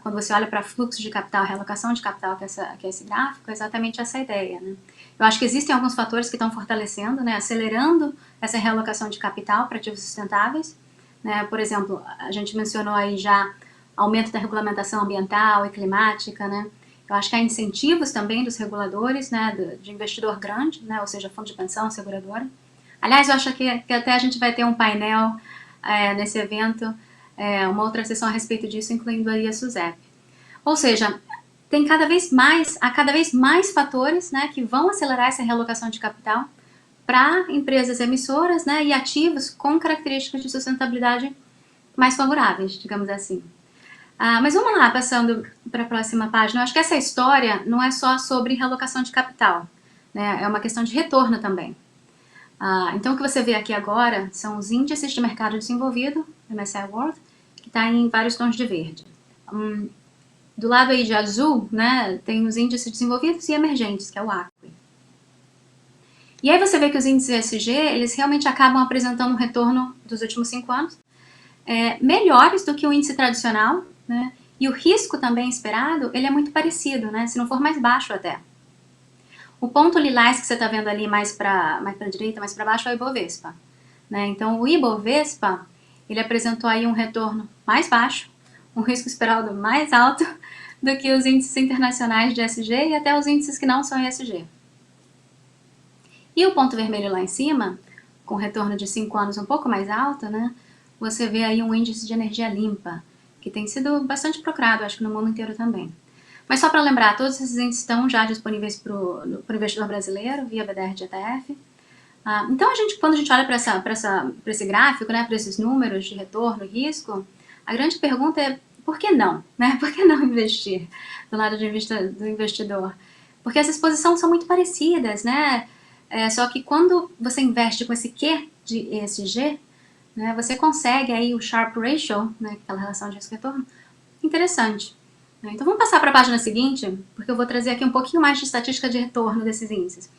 Quando você olha para fluxo de capital, realocação de capital, que é esse gráfico, é exatamente essa ideia. Né? Eu acho que existem alguns fatores que estão fortalecendo, né, acelerando essa realocação de capital para ativos sustentáveis. Né? Por exemplo, a gente mencionou aí já aumento da regulamentação ambiental e climática. Né? Eu acho que há incentivos também dos reguladores, né, de investidor grande, né, ou seja, fundo de pensão, seguradora. Aliás, eu acho que até a gente vai ter um painel nesse evento, uma outra sessão a respeito disso, incluindo aí a SUSEP. Ou seja, há cada vez mais fatores, né, que vão acelerar essa realocação de capital para empresas emissoras, né, e ativos com características de sustentabilidade mais favoráveis, digamos assim. Mas vamos lá, passando para a próxima página. Eu acho que essa história não é só sobre realocação de capital, né, é uma questão de retorno também. Então, o que você vê aqui agora são os índices de mercado desenvolvido, MSCI World, que está em vários tons de verde. Do lado aí de azul, né, tem os índices desenvolvidos e emergentes, que é o ACWI. E aí você vê que os índices ESG, eles realmente acabam apresentando um retorno dos últimos 5 anos, melhores do que o índice tradicional, né, e o risco também esperado, ele é muito parecido, né, se não for mais baixo até. O ponto lilás que você está vendo ali mais para a direita, mais para baixo, é o Ibovespa. Né? Então, o Ibovespa, ele apresentou aí um retorno mais baixo, um risco esperado mais alto do que os índices internacionais de ESG e até os índices que não são ESG. E o ponto vermelho lá em cima, com retorno de 5 anos um pouco mais alto, né? Você vê aí um índice de energia limpa, que tem sido bastante procurado, acho que no mundo inteiro também. Mas só para lembrar, todos esses índices estão já disponíveis para o investidor brasileiro, via BDR de ETF. Então, quando a gente olha para esse gráfico, né, para esses números de retorno e risco, a grande pergunta é por que não? Né? Por que não investir do lado do investidor? Porque as exposições são muito parecidas, né? Só que quando você investe com esse Q de ESG, né, você consegue aí o Sharpe Ratio, né, aquela relação de risco-retorno, interessante. Então vamos passar para a página seguinte, porque eu vou trazer aqui um pouquinho mais de estatística de retorno desses índices.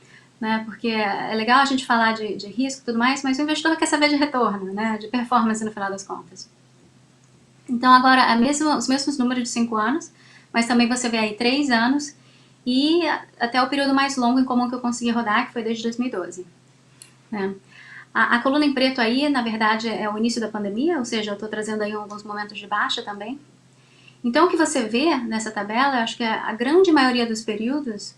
Né, porque é legal a gente falar de risco e tudo mais, mas o investidor quer saber de retorno, né, de performance no final das contas. Então agora os mesmos números de 5 anos, mas também você vê aí 3 anos e até o período mais longo em comum que eu consegui rodar, que foi desde 2012. Né. A coluna em preto aí, na verdade, é o início da pandemia, ou seja, eu estou trazendo aí alguns momentos de baixa também. Então o que você vê nessa tabela, eu acho que a grande maioria dos períodos,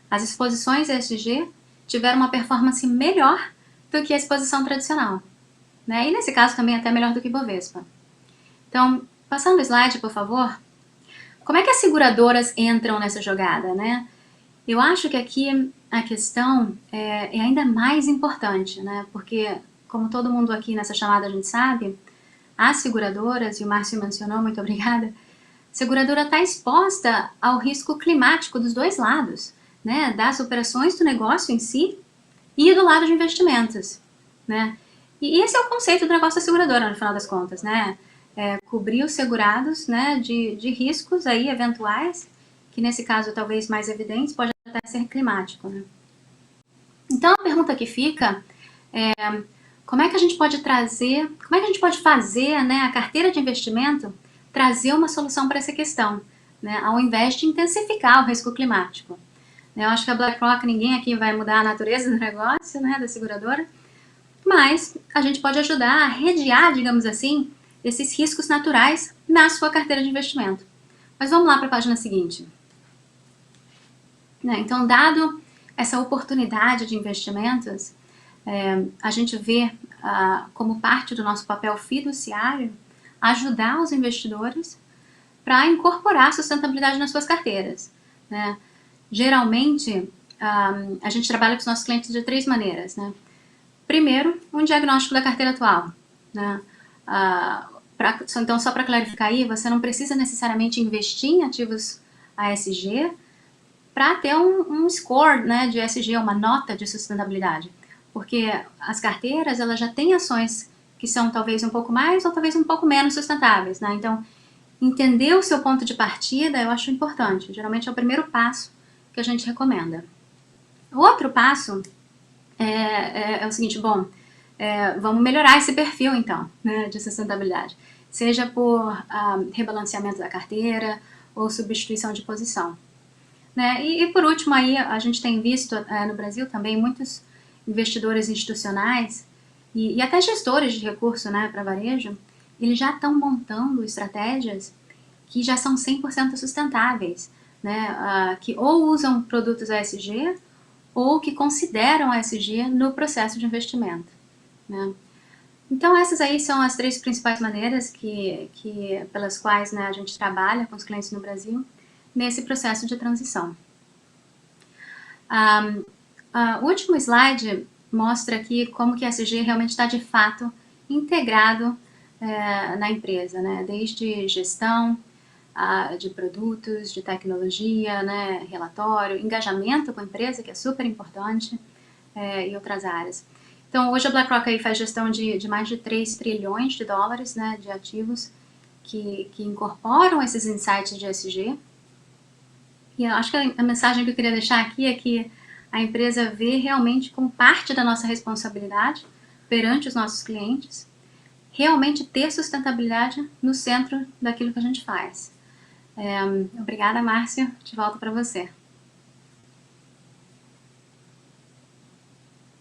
as exposições ESG tiveram uma performance melhor do que a exposição tradicional. Né? E nesse caso também até melhor do que Bovespa. Então, passando o slide, por favor. Como é que as seguradoras entram nessa jogada, né? Eu acho que aqui a questão é ainda mais importante, né? Porque, como todo mundo aqui nessa chamada a gente sabe, as seguradoras, e o Márcio mencionou, muito obrigada, a seguradora está exposta ao risco climático dos dois lados, né? Das operações do negócio em si e do lado de investimentos, né? E esse é o conceito do negócio da seguradora, no final das contas, né? Cobrir os segurados, né, de riscos aí eventuais, que nesse caso talvez mais evidentes, pode até ser climático, né? Então a pergunta que fica é como é que a gente pode trazer, como é que a gente pode fazer, né, a carteira de investimento trazer uma solução para essa questão, né, ao invés de intensificar o risco climático. Eu acho que a BlackRock, ninguém aqui vai mudar a natureza do negócio, né, da seguradora, mas a gente pode ajudar a rediar, digamos assim, esses riscos naturais na sua carteira de investimento. Mas vamos lá para a página seguinte. Então, dado essa oportunidade de investimentos, a gente vê como parte do nosso papel fiduciário ajudar os investidores para incorporar sustentabilidade nas suas carteiras. Né? Geralmente, a gente trabalha com os nossos clientes de 3 maneiras. Né? Primeiro, um diagnóstico da carteira atual. Né? Então, só para clarificar aí, você não precisa necessariamente investir em ativos ASG para ter um score, né, de ESG, uma nota de sustentabilidade. Porque as carteiras, elas já têm ações que são talvez um pouco mais ou talvez um pouco menos sustentáveis. Né? Então, entender o seu ponto de partida eu acho importante. Geralmente é o primeiro passo que a gente recomenda. O outro passo é o seguinte, vamos melhorar esse perfil, então, né, de sustentabilidade. Seja por rebalanceamento da carteira ou substituição de posição. Né? E por último, aí, a gente tem visto no Brasil também muitos investidores institucionais e até gestores de recurso, né, para varejo, eles já estão montando estratégias que já são 100% sustentáveis, né, que ou usam produtos ESG ou que consideram ESG no processo de investimento. Né? Então, essas aí são as 3 principais maneiras pelas quais, né, a gente trabalha com os clientes no Brasil nesse processo de transição. O último slide mostra aqui como que a ESG realmente está, de fato, integrado na empresa, né? Desde gestão de produtos, de tecnologia, né? Relatório, engajamento com a empresa, que é super importante, e outras áreas. Então, hoje a BlackRock aí faz gestão de mais de 3 trilhões de dólares, né, de ativos que incorporam esses insights de ESG. E eu acho que a mensagem que eu queria deixar aqui é que a empresa vê realmente como parte da nossa responsabilidade perante os nossos clientes, realmente ter sustentabilidade no centro daquilo que a gente faz. Obrigada, Márcio. De volta para você.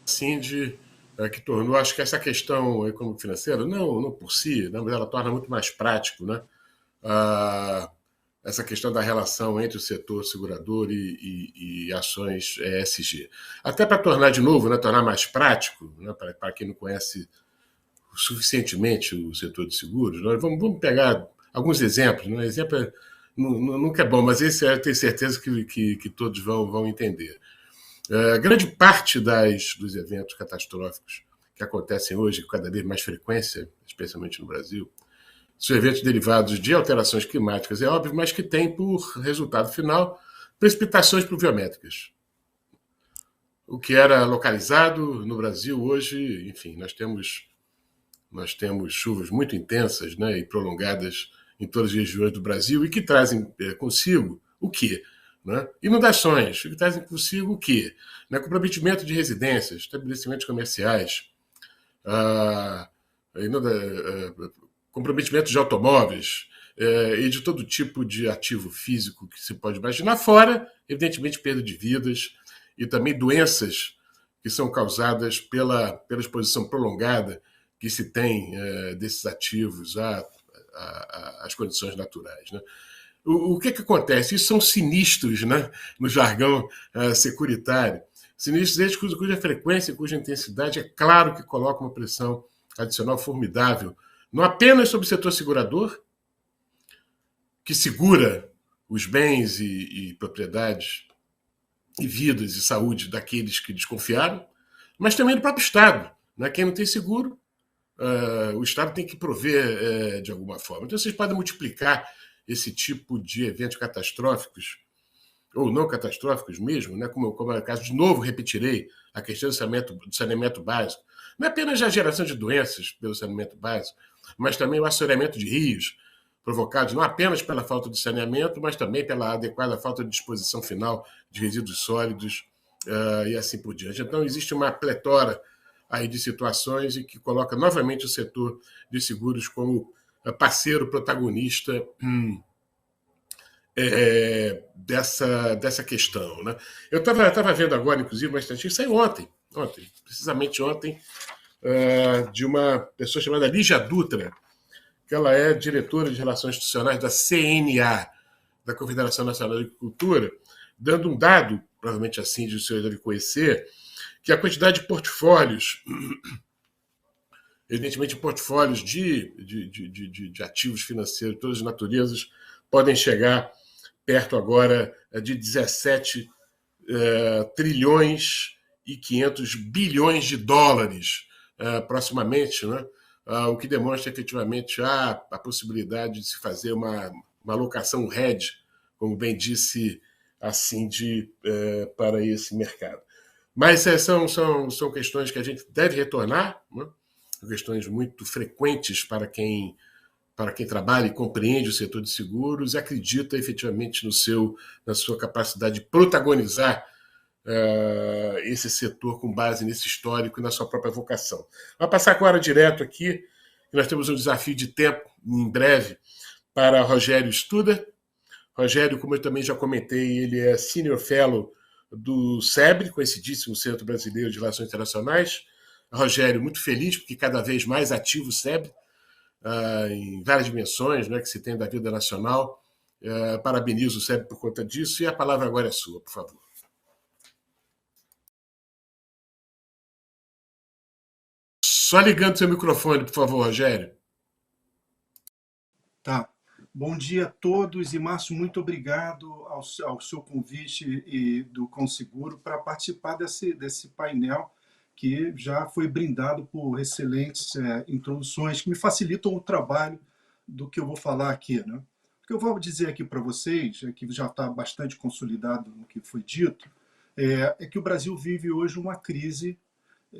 Cindy, que tornou, acho que essa questão econômico-financeira, não por si, mas ela torna muito mais prático, né? Essa questão da relação entre o setor segurador e ações ESG. Até para tornar, de novo, né, tornar mais prático, né, para quem não conhece suficientemente o setor de seguros, nós vamos pegar alguns exemplos. Né? Exemplo nunca é bom, mas esse eu tenho certeza que todos vão entender. Grande parte dos eventos catastróficos que acontecem hoje com cada vez mais frequência, especialmente no Brasil, são eventos derivados de alterações climáticas, é óbvio, mas que têm por resultado final precipitações pluviométricas. O que era localizado no Brasil hoje, enfim, nós temos nós temos chuvas muito intensas, né, e prolongadas em todas as regiões do Brasil e que trazem consigo o quê? Né? Inundações, que trazem consigo o quê? Né? Comprometimento de residências, estabelecimentos comerciais, comprometimento de automóveis e de todo tipo de ativo físico que se pode imaginar, fora, evidentemente, perda de vidas e também doenças que são causadas pela exposição prolongada que se tem desses ativos às condições naturais. Né? O que acontece? Isso são sinistros, né? No jargão securitário. Sinistros esses cuja frequência e cuja intensidade é claro que coloca uma pressão adicional formidável, não apenas sobre o setor segurador, que segura os bens e propriedades e vidas e saúde daqueles que desconfiaram, mas também do próprio Estado. Né? Quem não tem seguro, o Estado tem que prover de alguma forma. Então, vocês podem multiplicar esse tipo de eventos catastróficos, ou não catastróficos mesmo, né? como é o caso, de novo, repetirei, a questão do saneamento básico. Não é apenas a geração de doenças pelo saneamento básico, mas também o assoreamento de rios, provocados não apenas pela falta de saneamento, mas também pela adequada falta de disposição final de resíduos sólidos e assim por diante. Então, existe uma pletora aí de situações e que coloca novamente o setor de seguros como parceiro protagonista dessa questão. Né? Eu estava vendo agora, inclusive, uma estatística, saiu ontem, precisamente ontem, de uma pessoa chamada Lígia Dutra, que ela é diretora de Relações Institucionais da CNA, da Confederação Nacional de Agricultura, dando um dado, provavelmente assim, de o senhor deve conhecer, que a quantidade de portfólios, evidentemente portfólios de ativos financeiros de todas as naturezas, podem chegar perto agora de 17 trilhões e 500 bilhões de dólares proximamente, né? O que demonstra efetivamente a possibilidade de se fazer uma alocação hedge, como bem disse assim, para esse mercado. Mas são questões que a gente deve retornar, né? Questões muito frequentes para quem trabalha e compreende o setor de seguros e acredita efetivamente na sua capacidade de protagonizar esse setor com base nesse histórico e na sua própria vocação. Vou passar agora direto aqui, que nós temos um desafio de tempo, em breve, para Rogério Studer. Rogério, como eu também já comentei, ele é Senior Fellow do SEBRE, conhecidíssimo Centro Brasileiro de Relações Internacionais. Rogério, muito feliz, porque cada vez mais ativo o SEBRE, em várias dimensões, né, que se tem da vida nacional. Parabenizo o SEBRE por conta disso, e a palavra agora é sua, por favor. Só ligando seu microfone, por favor, Rogério. Tá. Bom dia a todos, e Márcio, muito obrigado ao seu convite e do Conseguro para participar desse painel que já foi brindado por excelentes introduções que me facilitam o trabalho do que eu vou falar aqui. Né? O que eu vou dizer aqui para vocês, que já está bastante consolidado no que foi dito, é que o Brasil vive hoje uma crise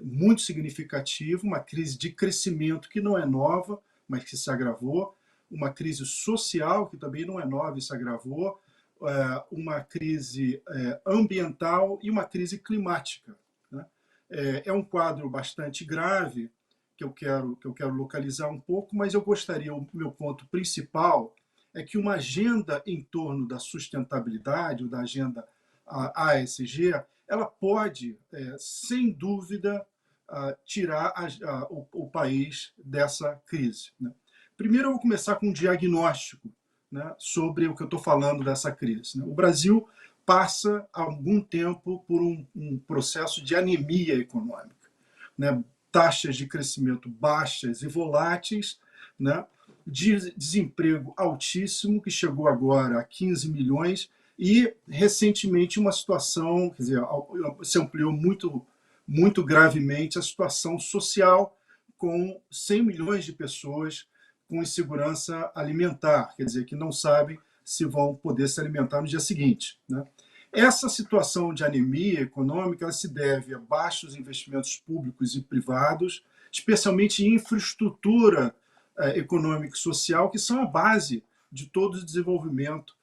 muito significativa, uma crise de crescimento que não é nova, mas que se agravou, uma crise social que também não é nova e se agravou, uma crise ambiental e uma crise climática. Né? É um quadro bastante grave que eu quero localizar um pouco, mas eu gostaria, o meu ponto principal é que uma agenda em torno da sustentabilidade, ou da agenda ASG, ela pode, sem dúvida, tirar o país dessa crise. Né? Primeiro, eu vou começar com um diagnóstico, né, sobre o que eu estou falando dessa crise. Né? O Brasil passa há algum tempo por um processo de anemia econômica. Né? Taxas de crescimento baixas e voláteis, né? Desemprego altíssimo, que chegou agora a 15 milhões, e, recentemente, uma situação, quer dizer, se ampliou muito, muito gravemente a situação social, com 100 milhões de pessoas com insegurança alimentar, quer dizer, que não sabem se vão poder se alimentar no dia seguinte. Né? Essa situação de anemia econômica ela se deve a baixos investimentos públicos e privados especialmente em infraestrutura econômica e social, que são a base de todo o desenvolvimento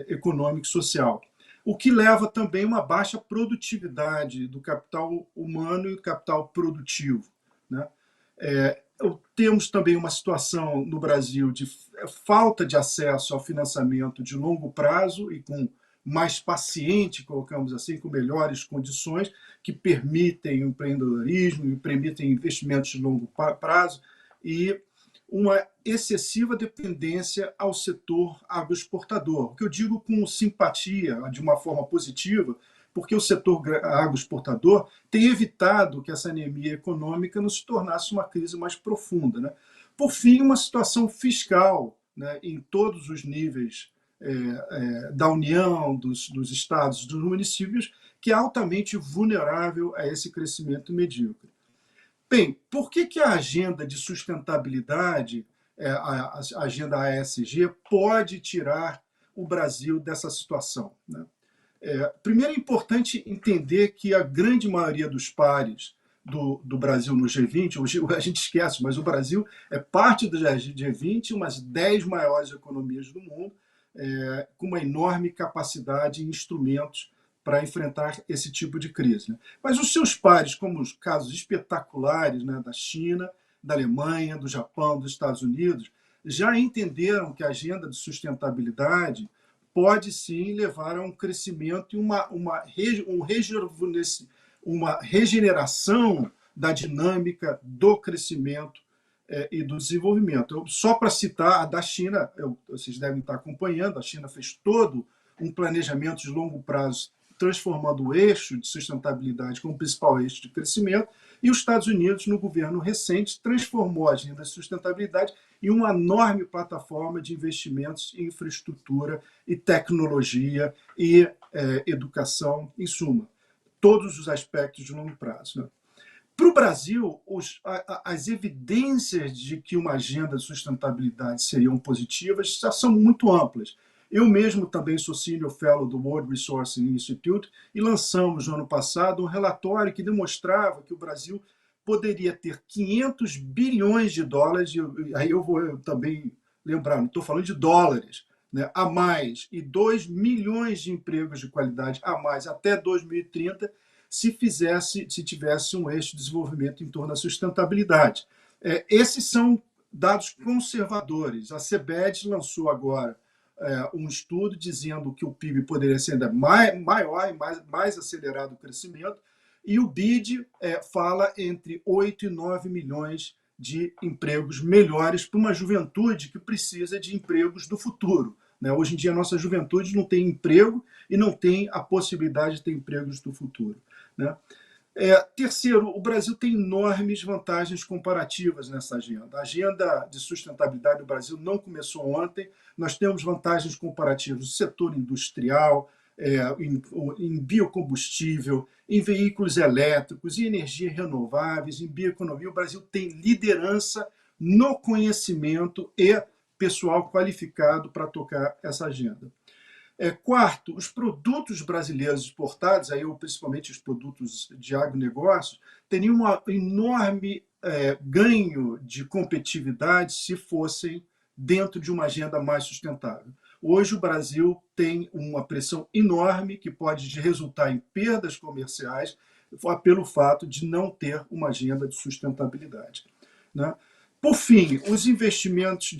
econômico e social. O que leva também a uma baixa produtividade do capital humano e do capital produtivo, né? Temos também uma situação no Brasil de falta de acesso ao financiamento de longo prazo e com mais paciente, colocamos assim, com melhores condições, que permitem o empreendedorismo e permitem investimentos de longo prazo, e uma excessiva dependência ao setor agroexportador, o que eu digo com simpatia, de uma forma positiva, porque o setor agroexportador tem evitado que essa anemia econômica não se tornasse uma crise mais profunda, né? Por fim, uma situação fiscal, né, em todos os níveis da União, dos estados, dos municípios, que é altamente vulnerável a esse crescimento medíocre. Bem, por que a agenda de sustentabilidade, a agenda ASG, pode tirar o Brasil dessa situação, né? Primeiro é importante entender que a grande maioria dos pares do Brasil no G20, a gente esquece, mas o Brasil é parte do G20, umas 10 maiores economias do mundo, com uma enorme capacidade e instrumentos para enfrentar esse tipo de crise, né? Mas os seus pares, como os casos espetaculares, né, da China, da Alemanha, do Japão, dos Estados Unidos, já entenderam que a agenda de sustentabilidade pode sim levar a um crescimento e uma regeneração da dinâmica do crescimento e do desenvolvimento. Só para citar a da China, vocês devem estar acompanhando, a China fez todo um planejamento de longo prazo, transformando o eixo de sustentabilidade como principal eixo de crescimento, e os Estados Unidos, no governo recente, transformou a agenda de sustentabilidade em uma enorme plataforma de investimentos em infraestrutura e tecnologia e educação, em suma, todos os aspectos de longo prazo, né? Para o Brasil, as evidências de que uma agenda de sustentabilidade seriam positivas já são muito amplas. Eu mesmo também sou Senior Fellow do World Resources Institute e lançamos no ano passado um relatório que demonstrava que o Brasil poderia ter 500 bilhões de dólares, e aí eu vou também lembrar, não estou falando de dólares, né, a mais, e 2 milhões de empregos de qualidade a mais até 2030, se tivesse um eixo de desenvolvimento em torno da sustentabilidade. Esses são dados conservadores. A CBED lançou agora um estudo dizendo que o PIB poderia ser ainda maior e mais acelerado o crescimento, e o BID fala entre 8 e 9 milhões de empregos melhores para uma juventude que precisa de empregos do futuro, né? Hoje em dia, a nossa juventude não tem emprego e não tem a possibilidade de ter empregos do futuro, né? Terceiro, o Brasil tem enormes vantagens comparativas nessa agenda. A agenda de sustentabilidade do Brasil não começou ontem. Nós temos vantagens comparativas no setor industrial, em biocombustível, em veículos elétricos, em energias renováveis, em bioeconomia. O Brasil tem liderança no conhecimento e pessoal qualificado para tocar essa agenda. Quarto, os produtos brasileiros exportados, principalmente os produtos de agronegócios, teriam um enorme ganho de competitividade se fossem dentro de uma agenda mais sustentável. Hoje o Brasil tem uma pressão enorme que pode resultar em perdas comerciais pelo fato de não ter uma agenda de sustentabilidade, né? Por fim, os investimentos,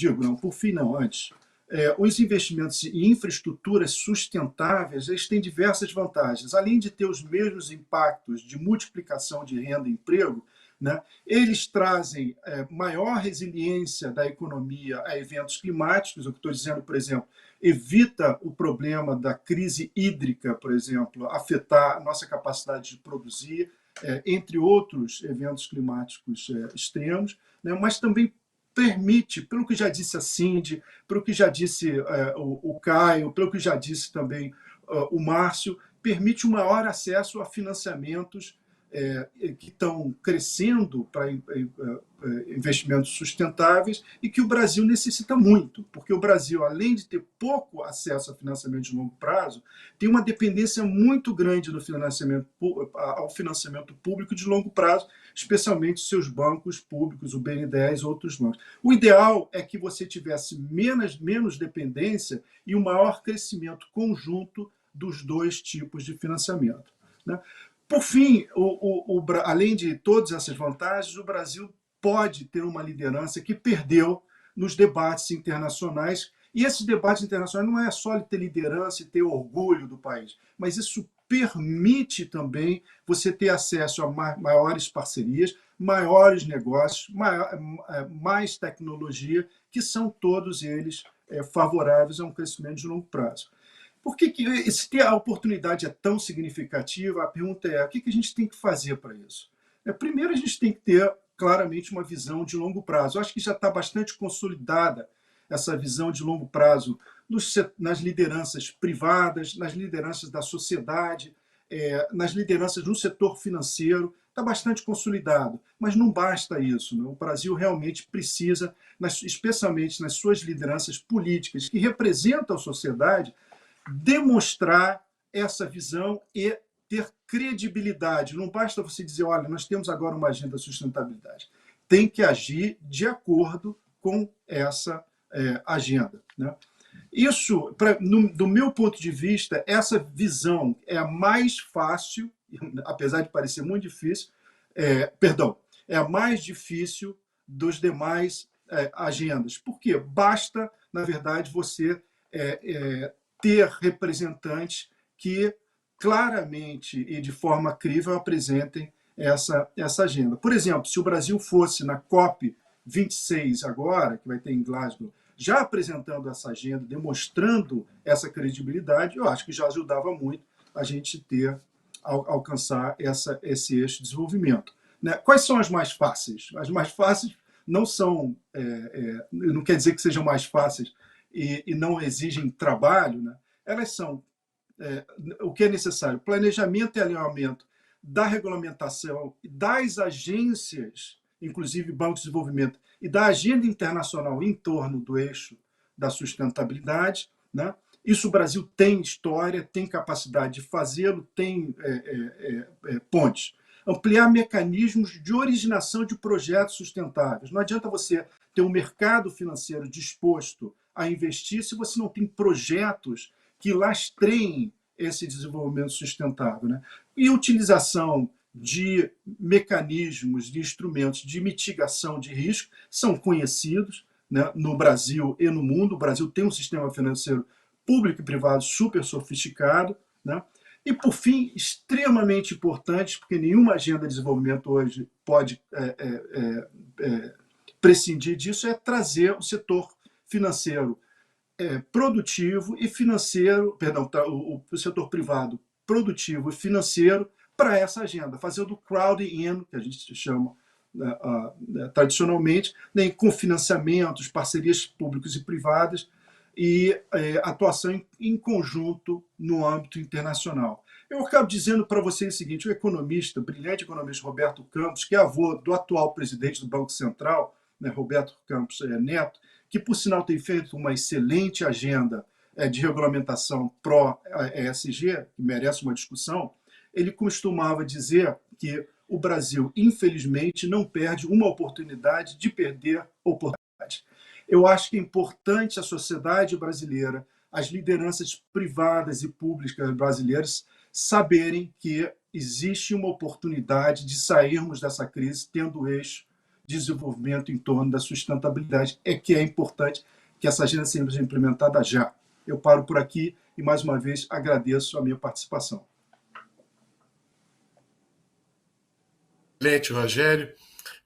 os investimentos em infraestruturas sustentáveis, eles têm diversas vantagens. Além de ter os mesmos impactos de multiplicação de renda e emprego, né, eles trazem maior resiliência da economia a eventos climáticos. O que estou dizendo, por exemplo, evita o problema da crise hídrica, por exemplo, afetar a nossa capacidade de produzir, entre outros eventos climáticos extremos, né, mas também permite, pelo que já disse a Cindy, pelo que já disse o Caio, pelo que já disse também o Márcio, permite um maior acesso a financiamentos que estão crescendo para investimentos sustentáveis e que o Brasil necessita muito, porque o Brasil, além de ter pouco acesso a financiamento de longo prazo, tem uma dependência muito grande ao financiamento público de longo prazo, especialmente seus bancos públicos, o BNDES e outros bancos. O ideal é que você tivesse menos dependência e um maior crescimento conjunto dos dois tipos de financiamento, né? Por fim, além de todas essas vantagens, o Brasil pode ter uma liderança que perdeu nos debates internacionais. E esses debates internacionais não é só ter liderança e ter orgulho do país, mas isso permite também você ter acesso a maiores parcerias, maiores negócios, mais tecnologia, que são todos eles favoráveis a um crescimento de longo prazo. Por que, se a oportunidade é tão significativa, a pergunta é: o que a gente tem que fazer para isso? Primeiro, a gente tem que ter claramente uma visão de longo prazo. Eu acho que já está bastante consolidada essa visão de longo prazo nas lideranças privadas, nas lideranças da sociedade, nas lideranças do setor financeiro. Está bastante consolidado, mas não basta isso, né? O Brasil realmente precisa, especialmente nas suas lideranças políticas, que representam a sociedade, demonstrar essa visão e ter credibilidade. Não basta você dizer: olha, nós temos agora uma agenda de sustentabilidade. Tem que agir de acordo com essa agenda, né? Isso, do meu ponto de vista, essa visão é a mais fácil, apesar de parecer muito difícil, é a mais difícil dos demais agendas. Por quê? Basta, na verdade, você ter representantes que claramente e de forma crível apresentem essa agenda. Por exemplo, se o Brasil fosse na COP26 agora, que vai ter em Glasgow, já apresentando essa agenda, demonstrando essa credibilidade, eu acho que já ajudava muito a gente alcançar esse eixo de desenvolvimento, né? Quais são as mais fáceis? As mais fáceis não são, não quer dizer que sejam mais fáceis e não exigem trabalho, né? Elas são o que é necessário: planejamento e alinhamento da regulamentação, das agências, inclusive Banco de Desenvolvimento, e da agenda internacional em torno do eixo da sustentabilidade, né? Isso o Brasil tem história, tem capacidade de fazê-lo, tem pontes. Ampliar mecanismos de originação de projetos sustentáveis. Não adianta você ter um mercado financeiro disposto a investir se você não tem projetos que lastreiem esse desenvolvimento sustentável, né? E utilização de mecanismos, de instrumentos de mitigação de risco são conhecidos, né, no Brasil e no mundo. O Brasil tem um sistema financeiro público e privado super sofisticado, né? E, por fim, extremamente importante, porque nenhuma agenda de desenvolvimento hoje pode prescindir disso, é trazer o setor financeiro produtivo e financeiro, o setor privado produtivo e financeiro para essa agenda, fazer do crowding in, que a gente chama tradicionalmente, né, com financiamentos, parcerias públicas e privadas e atuação em conjunto no âmbito internacional. Eu acabo dizendo para vocês o seguinte: o economista, o brilhante economista Roberto Campos, que é avô do atual presidente do Banco Central, né, Roberto Campos Neto, que, por sinal, tem feito uma excelente agenda de regulamentação pró-ESG, que merece uma discussão, ele costumava dizer que o Brasil, infelizmente, não perde uma oportunidade de perder oportunidade. Eu acho que é importante a sociedade brasileira, as lideranças privadas e públicas brasileiras, saberem que existe uma oportunidade de sairmos dessa crise tendo o eixo de desenvolvimento em torno da sustentabilidade. Que é importante que essa agenda seja implementada já. Eu paro por aqui e, mais uma vez, agradeço a minha participação. Excelente, Rogério,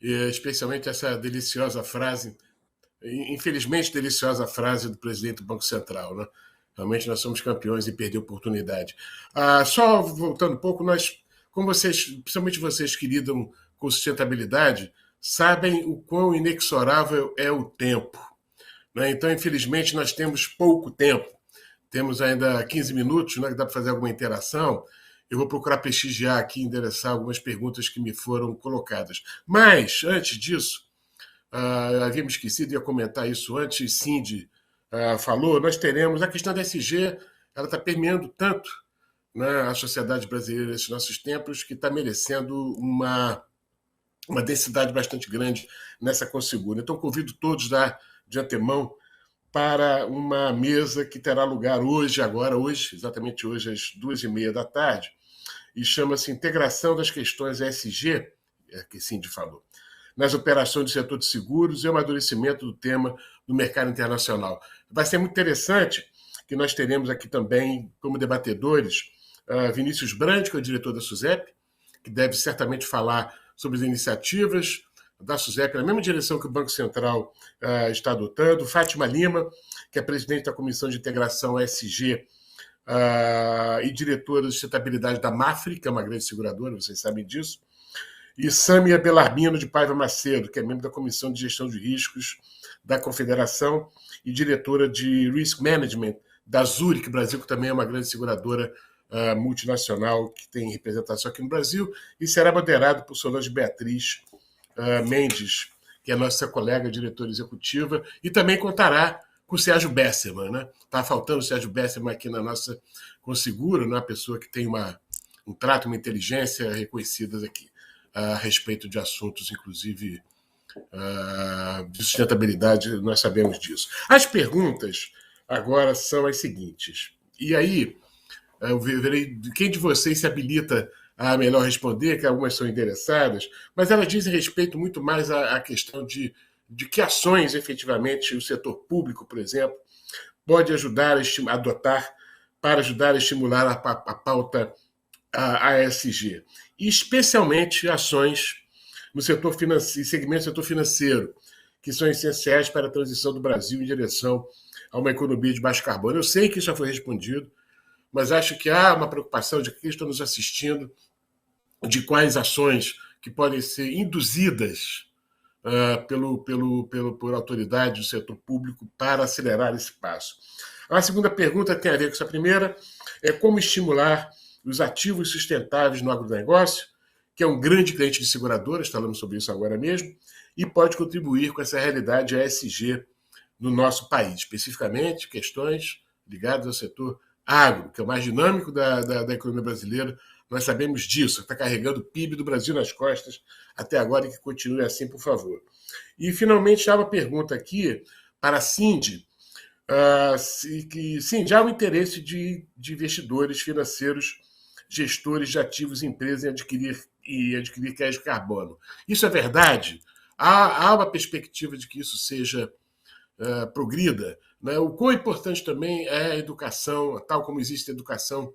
especialmente essa deliciosa frase, infelizmente deliciosa frase do presidente do Banco Central, né? Realmente nós somos campeões em perder oportunidade. Só voltando um pouco, como vocês, principalmente vocês que lidam com sustentabilidade, sabem o quão inexorável é o tempo, né? Então, infelizmente, nós temos pouco tempo. Temos ainda 15 minutos, né, que dá para fazer alguma interação. eu vou procurar prestigiar aqui, endereçar algumas perguntas que me foram colocadas. Mas, antes disso, havia me esquecido, ia comentar isso antes, Cindy falou, nós teremos a questão da SG, ela está permeando tanto, né, a sociedade brasileira nesses nossos tempos, que está merecendo uma densidade bastante grande nessa Conseguro. Então, convido todos de antemão para uma mesa que terá lugar hoje, exatamente hoje, às 2h30 da tarde, e chama-se Integração das Questões ESG, que Cindy falou, nas operações do setor de seguros e o amadurecimento do tema do mercado internacional. Vai ser muito interessante que nós teremos aqui também, como debatedores, Vinícius Brandi, que é o diretor da SUSEP, que deve certamente falar sobre as iniciativas da SUSEP, na mesma direção que o Banco Central está adotando, Fátima Lima, que é presidente da Comissão de Integração ESG e diretora de sustentabilidade da Mafre, que é uma grande seguradora, vocês sabem disso, e Sâmia Bellarmino de Paiva Macedo, que é membro da Comissão de Gestão de Riscos da Confederação e diretora de Risk Management da Zurich Brasil, que também é uma grande seguradora multinacional que tem representação aqui no Brasil, e será moderado por Solange Beatriz Mendes, que é nossa colega diretora executiva, e também contará com o Sérgio Besserman, né? Está faltando o Sérgio Besserman aqui na nossa Conseguro, né? Uma pessoa que tem um trato, uma inteligência reconhecidas aqui a respeito de assuntos, inclusive de sustentabilidade, nós sabemos disso. As perguntas agora são as seguintes. E aí, eu verei quem de vocês se habilita a melhor responder, que algumas são endereçadas, mas elas dizem respeito muito mais à questão de que ações, efetivamente, o setor público, por exemplo, pode ajudar a adotar para ajudar a estimular a pauta ASG, e especialmente ações no setor financeiro, segmento do setor financeiro, que são essenciais para a transição do Brasil em direção a uma economia de baixo carbono. Eu sei que isso já foi respondido, mas acho que há uma preocupação de quem está nos assistindo, de quais ações que podem ser induzidas por autoridades do setor público para acelerar esse passo. A segunda pergunta tem a ver com essa primeira, é como estimular os ativos sustentáveis no agronegócio, que é um grande cliente de seguradoras, falamos sobre isso agora mesmo, e pode contribuir com essa realidade ESG no nosso país, especificamente questões ligadas ao setor agro, que é o mais dinâmico da economia brasileira. Nós sabemos disso, está carregando o PIB do Brasil nas costas até agora, e que continue assim, por favor. E, finalmente, há uma pergunta aqui para a Cindy, Cindy, há um interesse de investidores financeiros, gestores de ativos em empresas em adquirir crédito de carbono. Isso é verdade? Há uma perspectiva de que isso seja progrida, né? O quão importante também é a educação, tal como existe a educação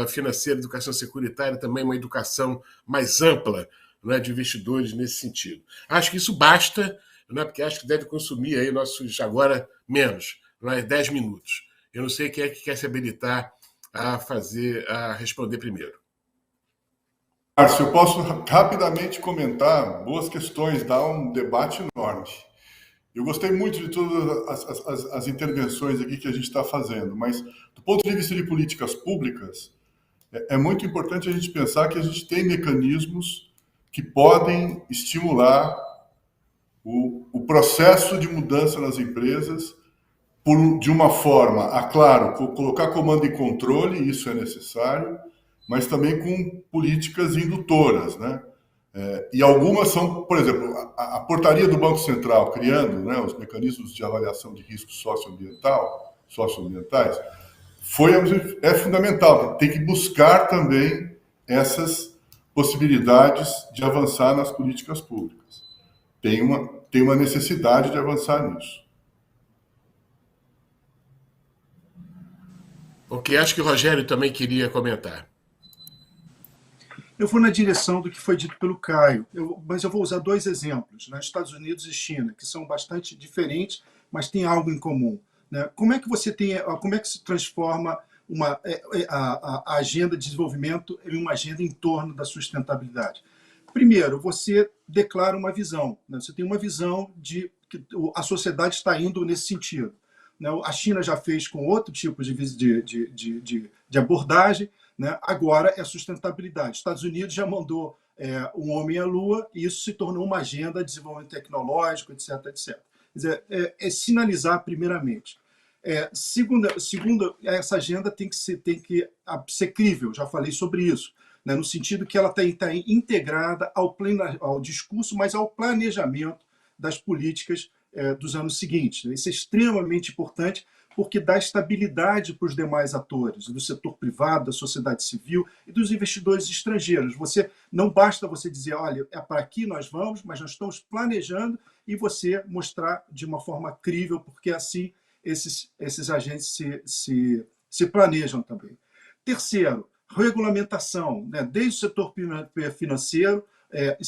financeira, educação securitária, também uma educação mais ampla, né, de investidores nesse sentido. Acho que isso basta, né, porque acho que deve consumir aí nossos, agora menos, 10 minutos. Eu não sei quem é que quer se habilitar a responder primeiro. Márcio, eu posso rapidamente comentar boas questões, dá um debate enorme. Eu gostei muito de todas as intervenções aqui que a gente está fazendo, mas do ponto de vista de políticas públicas, é muito importante a gente pensar que a gente tem mecanismos que podem estimular o processo de mudança nas empresas de uma forma, claro, colocar comando e controle, isso é necessário, mas também com políticas indutoras, né? E algumas são, por exemplo, a portaria do Banco Central criando, né, os mecanismos de avaliação de riscos socioambientais, é fundamental. Tem que buscar também essas possibilidades de avançar nas políticas públicas. Tem uma necessidade de avançar nisso. Ok, acho que o Rogério também queria comentar. Eu vou na direção do que foi dito pelo Caio, mas eu vou usar dois exemplos, né? Estados Unidos e China, que são bastante diferentes, mas têm algo em comum, né? Como é que se transforma a agenda de desenvolvimento em uma agenda em torno da sustentabilidade? Primeiro, você declara uma visão, né? Você tem uma visão de que a sociedade está indo nesse sentido, né? A China já fez com outro tipo de abordagem, né? Agora é sustentabilidade. Estados Unidos já mandou um homem à Lua e isso se tornou uma agenda de desenvolvimento tecnológico, etc, etc. Quer dizer, sinalizar primeiramente. Segunda, essa agenda tem que ser crível, já falei sobre isso, né, no sentido que ela está integrada ao discurso, mas ao planejamento das políticas dos anos seguintes. Isso é extremamente importante, porque dá estabilidade para os demais atores, do setor privado, da sociedade civil e dos investidores estrangeiros. Não basta você dizer, olha, é para aqui nós vamos, mas nós estamos planejando, e você mostrar de uma forma crível, porque assim esses agentes se planejam também. Terceiro, regulamentação, né? Desde o setor financeiro,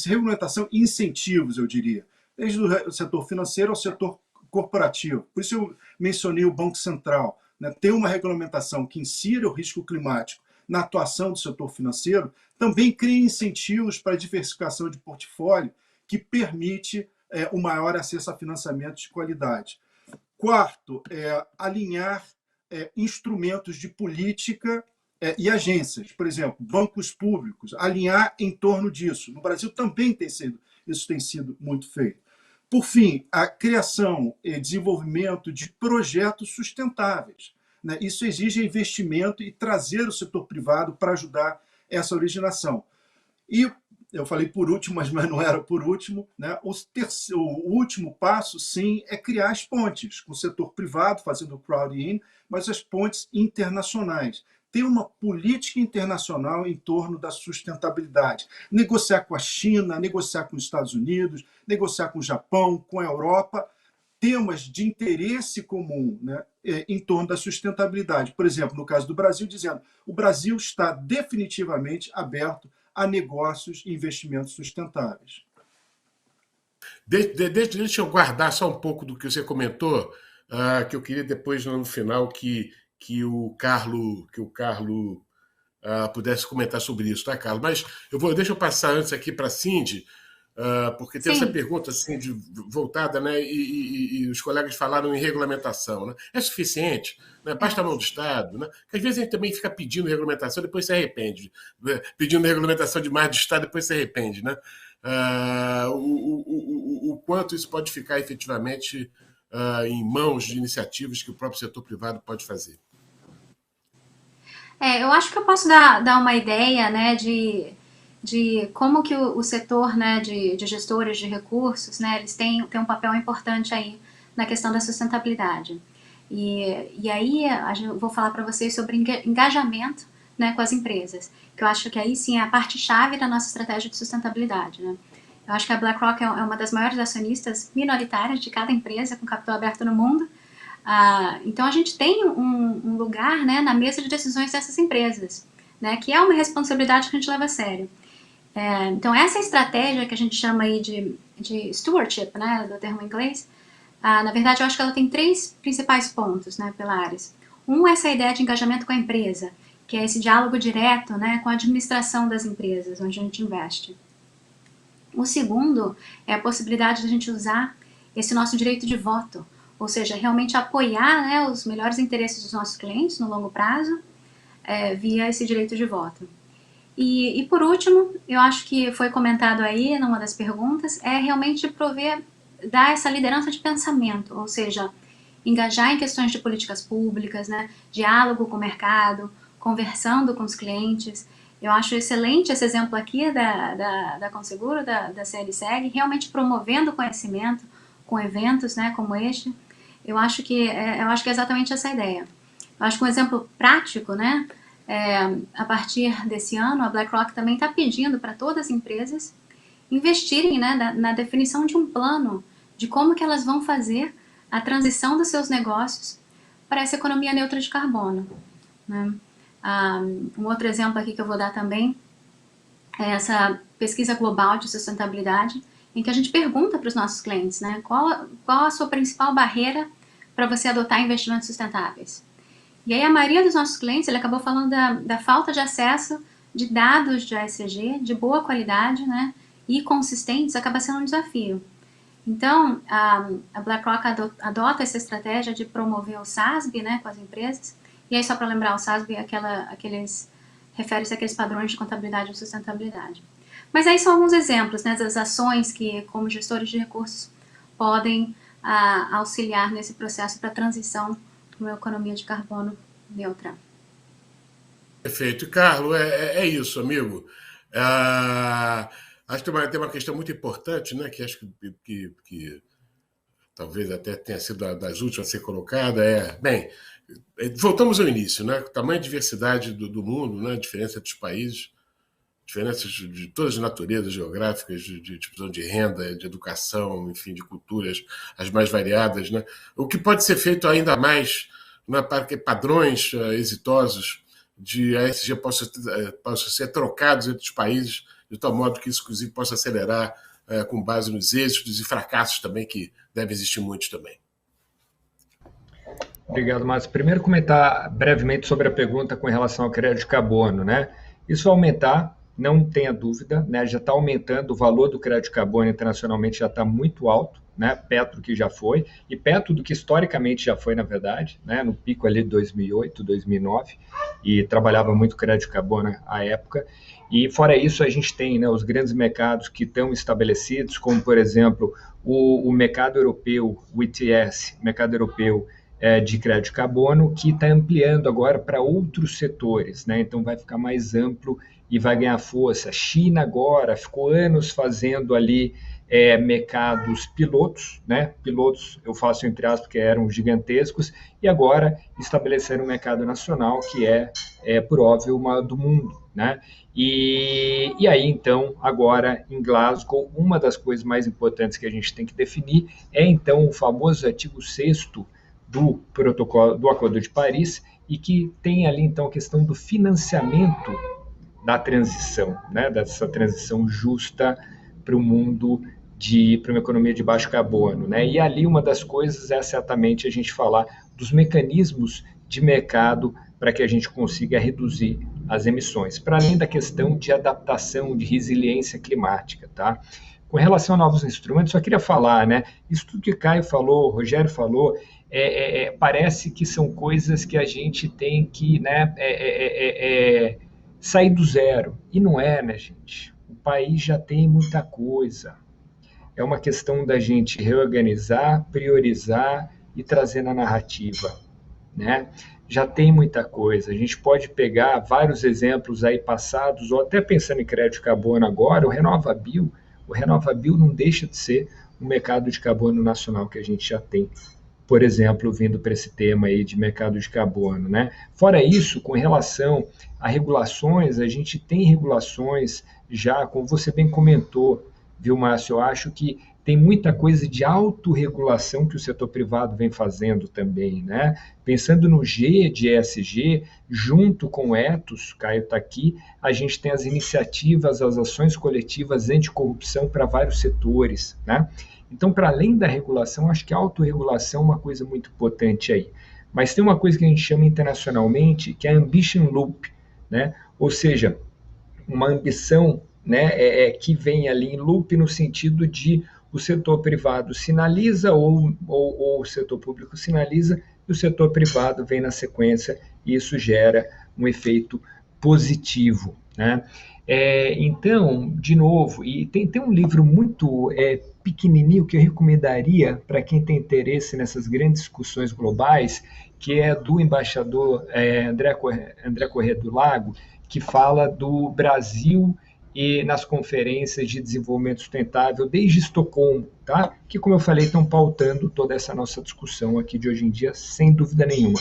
regulamentação e incentivos, eu diria, desde o setor financeiro ao setor corporativo. Por isso eu mencionei o Banco Central, né? Ter uma regulamentação que insira o risco climático na atuação do setor financeiro também cria incentivos para a diversificação de portfólio que permite o maior acesso a financiamento de qualidade. Quarto, alinhar instrumentos de política e agências, por exemplo, bancos públicos, alinhar em torno disso. No Brasil também isso tem sido muito feito. Por fim, a criação e desenvolvimento de projetos sustentáveis, né? Isso exige investimento e trazer o setor privado para ajudar essa originação. E eu falei por último, mas não era por último, né? O último passo, sim, é criar as pontes com o setor privado, fazendo o crowd-in, mas as pontes internacionais. Ter uma política internacional em torno da sustentabilidade. Negociar com a China, negociar com os Estados Unidos, negociar com o Japão, com a Europa, temas de interesse comum, né, em torno da sustentabilidade. Por exemplo, no caso do Brasil, dizendo o Brasil está definitivamente aberto a negócios e investimentos sustentáveis. Deixa eu guardar só um pouco do que você comentou, que eu queria depois, no final, que o Carlo pudesse comentar sobre isso, tá, Carlo? Mas deixa eu passar antes aqui para a Cindy, porque tem essa pergunta assim, voltada, né? E os colegas falaram em regulamentação. Né? É suficiente? Né? Basta a mão do Estado? Né? Porque às vezes a gente também fica pedindo regulamentação, depois se arrepende. Pedindo regulamentação demais do Estado, depois se arrepende. Né? O quanto isso pode ficar efetivamente em mãos de iniciativas que o próprio setor privado pode fazer. Eu acho que eu posso dar uma ideia, né, de como que o setor, né, de gestores de recursos, né, eles têm um papel importante aí na questão da sustentabilidade. E aí eu vou falar para vocês sobre engajamento, né, com as empresas, que eu acho que aí sim é a parte-chave da nossa estratégia de sustentabilidade. Né? Eu acho que a BlackRock é uma das maiores acionistas minoritárias de cada empresa com capital aberto no mundo. Então a gente tem um lugar, né, na mesa de decisões dessas empresas, né, que é uma responsabilidade que a gente leva a sério. Então essa estratégia que a gente chama aí de stewardship, né, do termo em inglês, na verdade eu acho que ela tem 3 principais pontos, né, pilares. Um é essa ideia de engajamento com a empresa, que é esse diálogo direto, né, com a administração das empresas onde a gente investe. O segundo é a possibilidade de a gente usar esse nosso direito de voto, ou seja, realmente apoiar, né, os melhores interesses dos nossos clientes no longo prazo, via esse direito de voto. E por último, eu acho que foi comentado aí numa das perguntas, é realmente dar essa liderança de pensamento, ou seja, engajar em questões de políticas públicas, né, diálogo com o mercado, conversando com os clientes. Eu acho excelente esse exemplo aqui da Conseguro, da CLSEG, realmente promovendo conhecimento com eventos, né, como este. Eu acho que é exatamente essa ideia. Eu acho que um exemplo prático, né, a partir desse ano, a BlackRock também está pedindo para todas as empresas investirem, né, na definição de um plano de como que elas vão fazer a transição dos seus negócios para essa economia neutra de carbono. Né? Um outro exemplo aqui que eu vou dar também é essa pesquisa global de sustentabilidade, em que a gente pergunta para os nossos clientes, né, qual a sua principal barreira para você adotar investimentos sustentáveis. E aí a maioria dos nossos clientes, ele acabou falando da falta de acesso de dados de ESG, de boa qualidade, né, e consistentes, acaba sendo um desafio. Então, a BlackRock adota essa estratégia de promover o SASB, né, com as empresas. E aí, só para lembrar, o SASB é aqueles refere-se àqueles padrões de contabilidade ou sustentabilidade. Mas aí são alguns exemplos, né, das ações que, como gestores de recursos, podem auxiliar nesse processo para a transição para uma economia de carbono neutra. Perfeito. Carlos, é isso, amigo. Acho que tem uma questão muito importante, né, que acho que talvez até tenha sido das últimas a ser colocada, bem, voltamos ao início, né, tamanho e diversidade do mundo, né, diferença dos países, diferenças de todas as naturezas geográficas, de divisão de renda, de educação, enfim, de culturas as mais variadas, né, o que pode ser feito ainda mais, né, para que padrões exitosos de ESG possam ser trocados entre os países, de tal modo que isso, inclusive, possa acelerar com base nos êxitos e fracassos também, que devem existir muitos também. Obrigado, Márcio. Primeiro, comentar brevemente sobre a pergunta com relação ao crédito de carbono, né? Isso vai aumentar, não tenha dúvida, né? Já está aumentando, o valor do crédito de carbono internacionalmente já está muito alto, né? Perto do que já foi, e perto do que historicamente já foi, na verdade, né? No pico ali de 2008, 2009, e trabalhava muito crédito de carbono à época. E fora isso, a gente tem, né, os grandes mercados que estão estabelecidos, como, por exemplo, o mercado europeu, o ETS, mercado europeu de crédito de carbono, que está ampliando agora para outros setores, né? Então vai ficar mais amplo e vai ganhar força. A China agora ficou anos fazendo ali mercados pilotos, né? Pilotos, eu faço entre aspas, porque eram gigantescos, e agora estabeleceram um mercado nacional que por óbvio, o maior do mundo, né? E aí, então, agora em Glasgow, uma das coisas mais importantes que a gente tem que definir então, o famoso artigo 6º do protocolo do Acordo de Paris, e que tem ali, então, a questão do financiamento da transição, né? Dessa transição justa para o mundo, para uma economia de baixo carbono, né? E ali uma das coisas é certamente a gente falar dos mecanismos de mercado para que a gente consiga reduzir as emissões, para além da questão de adaptação, de resiliência climática, tá? Com relação a novos instrumentos, só queria falar, né? Isso tudo que Caio falou, Rogério falou, parece que são coisas que a gente tem que, né, sair do zero. E não é, né, gente? O país já tem muita coisa. É uma questão da gente reorganizar, priorizar e trazer na narrativa, né? Já tem muita coisa. A gente pode pegar vários exemplos aí passados, ou até pensando em crédito de carbono agora, o RenovaBio não deixa de ser um mercado de carbono nacional que a gente já tem, por exemplo, vindo para esse tema aí de mercado de carbono, né? Fora isso, com relação a regulações, a gente tem regulações já, como você bem comentou, viu, Márcio? Eu acho que tem muita coisa de autorregulação que o setor privado vem fazendo também, né? Pensando no G de ESG, junto com o Ethos, Caio está aqui, a gente tem as iniciativas, as ações coletivas anticorrupção para vários setores, né? Então, para além da regulação, acho que a autorregulação é uma coisa muito importante aí. Mas tem uma coisa que a gente chama internacionalmente, que é a ambition loop, né? Ou seja, uma ambição, né, que vem ali em loop no sentido de o setor privado sinaliza ou o setor público sinaliza e o setor privado vem na sequência e isso gera um efeito positivo, né? Então, de novo, e tem um livro muito pequenininho que eu recomendaria para quem tem interesse nessas grandes discussões globais, que é do embaixador André Corrêa do Lago, que fala do Brasil e nas conferências de desenvolvimento sustentável desde Estocolmo, tá? Que, como eu falei, estão pautando toda essa nossa discussão aqui de hoje em dia, sem dúvida nenhuma.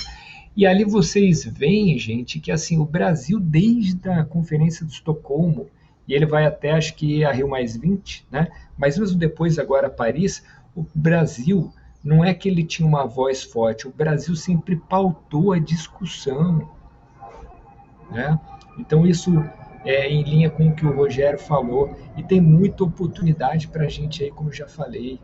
E ali vocês veem, gente, que assim, o Brasil, desde a conferência de Estocolmo, e ele vai até, acho que, a Rio+20, né? Mas mesmo depois, agora, Paris, o Brasil, não é que ele tinha uma voz forte, o Brasil sempre pautou a discussão, né? Então, isso em linha com o que o Rogério falou, e tem muita oportunidade para a gente aí, como eu já falei.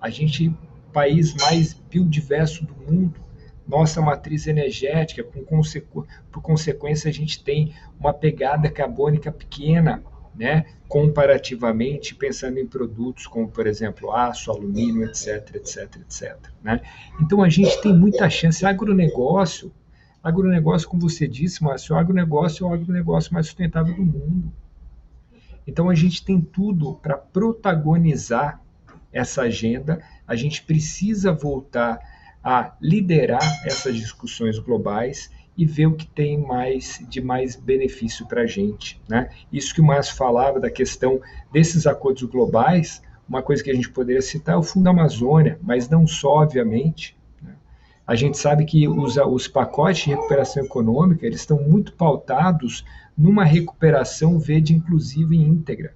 A gente, país mais biodiverso do mundo, nossa matriz energética, por consequência, a gente tem uma pegada carbônica pequena, né? Comparativamente, pensando em produtos como, por exemplo, aço, alumínio, etc, etc, etc, né? Então, a gente tem muita chance. Agronegócio, Agronegócio, como você disse, Márcio, o agronegócio é o agronegócio mais sustentável do mundo. Então a gente tem tudo para protagonizar essa agenda, a gente precisa voltar a liderar essas discussões globais e ver o que tem de mais benefício para a gente, né? Isso que o Márcio falava da questão desses acordos globais, uma coisa que a gente poderia citar é o Fundo Amazônia, mas não só, obviamente. Né? A gente sabe que os pacotes de recuperação econômica, eles estão muito pautados numa recuperação verde inclusiva e íntegra.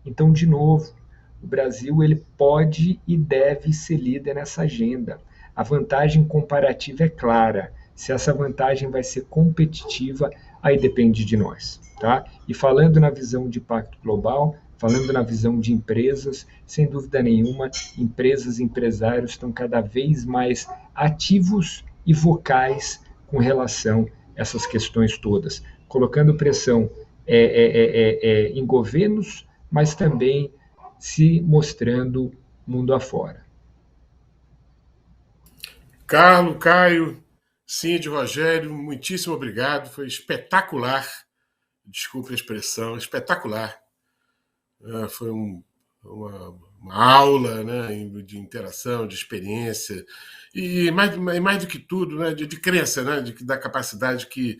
Então, de novo, o Brasil ele pode e deve ser líder nessa agenda. A vantagem comparativa é clara. Se essa vantagem vai ser competitiva, aí depende de nós. Tá? E falando na visão de impacto global, falando na visão de empresas, sem dúvida nenhuma, empresas e empresários estão cada vez mais ativos e vocais com relação a essas questões todas, colocando pressão em governos, mas também se mostrando mundo afora. Carlos, Caio, Cindy, Rogério, muitíssimo obrigado. Foi espetacular. Desculpe a expressão, espetacular. Foi uma aula, né, de interação, de experiência, e mais do que tudo, né, de crença, né, da capacidade que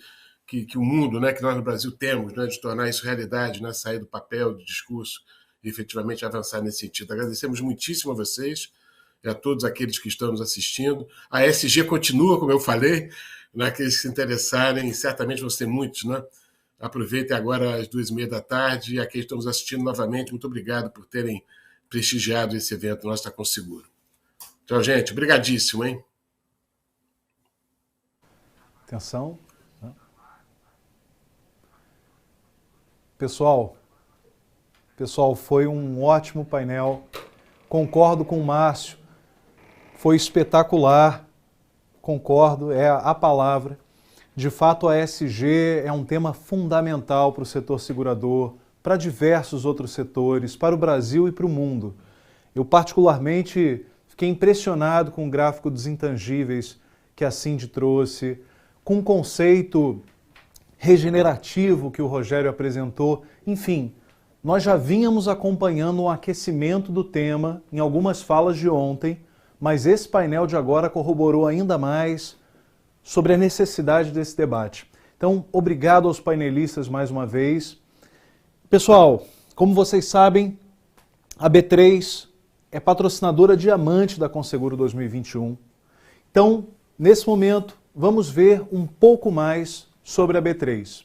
o mundo, né, que nós no Brasil temos, né, de tornar isso realidade, né, sair do papel, do discurso e efetivamente avançar nesse sentido. Agradecemos muitíssimo a vocês e a todos aqueles que estão nos assistindo. A ESG continua, como eu falei, né, aqueles que se interessarem, certamente vão ser muitos, né? Aproveitem agora às 2h30 da tarde e aqueles que estão nos assistindo novamente, muito obrigado por terem prestigiado esse evento Nós Está Com Seguro. Tchau, gente. Obrigadíssimo, hein? Atenção. Pessoal, foi um ótimo painel. Concordo com o Márcio. Foi espetacular. Concordo, é a palavra. De fato, a ESG é um tema fundamental para o setor segurador, para diversos outros setores, para o Brasil e para o mundo. Eu, particularmente, fiquei impressionado com o gráfico dos intangíveis que a Cindy trouxe, com o conceito regenerativo que o Rogério apresentou. Enfim, nós já vínhamos acompanhando um aquecimento do tema em algumas falas de ontem, mas esse painel de agora corroborou ainda mais sobre a necessidade desse debate. Então, obrigado aos painelistas mais uma vez. Pessoal, como vocês sabem, a B3 é patrocinadora diamante da Conseguro 2021. Então, nesse momento, vamos ver um pouco mais sobre a B3.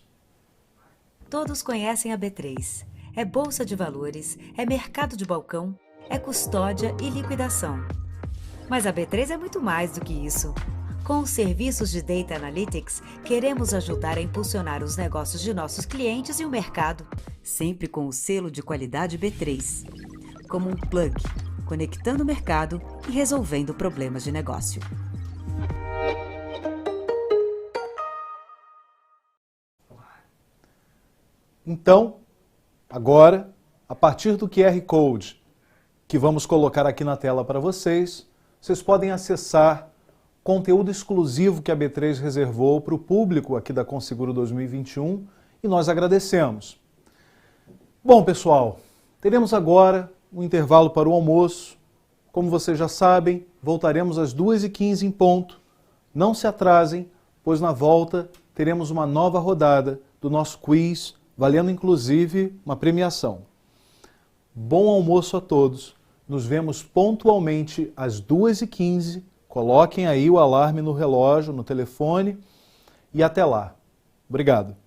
Todos conhecem a B3. É bolsa de valores, é mercado de balcão, é custódia e liquidação. Mas a B3 é muito mais do que isso. Com os serviços de Data Analytics, queremos ajudar a impulsionar os negócios de nossos clientes e o mercado, sempre com o selo de qualidade B3, como um plug, conectando o mercado e resolvendo problemas de negócio. Então, agora, a partir do QR Code que vamos colocar aqui na tela para vocês podem acessar conteúdo exclusivo que a B3 reservou para o público aqui da Conseguro 2021 e nós agradecemos. Bom, pessoal, teremos agora um intervalo para o almoço. Como vocês já sabem, voltaremos às 2h15 em ponto. Não se atrasem, pois na volta teremos uma nova rodada do nosso quiz, valendo inclusive uma premiação. Bom almoço a todos. Nos vemos pontualmente às 2h15. Coloquem aí o alarme no relógio, no telefone e até lá. Obrigado.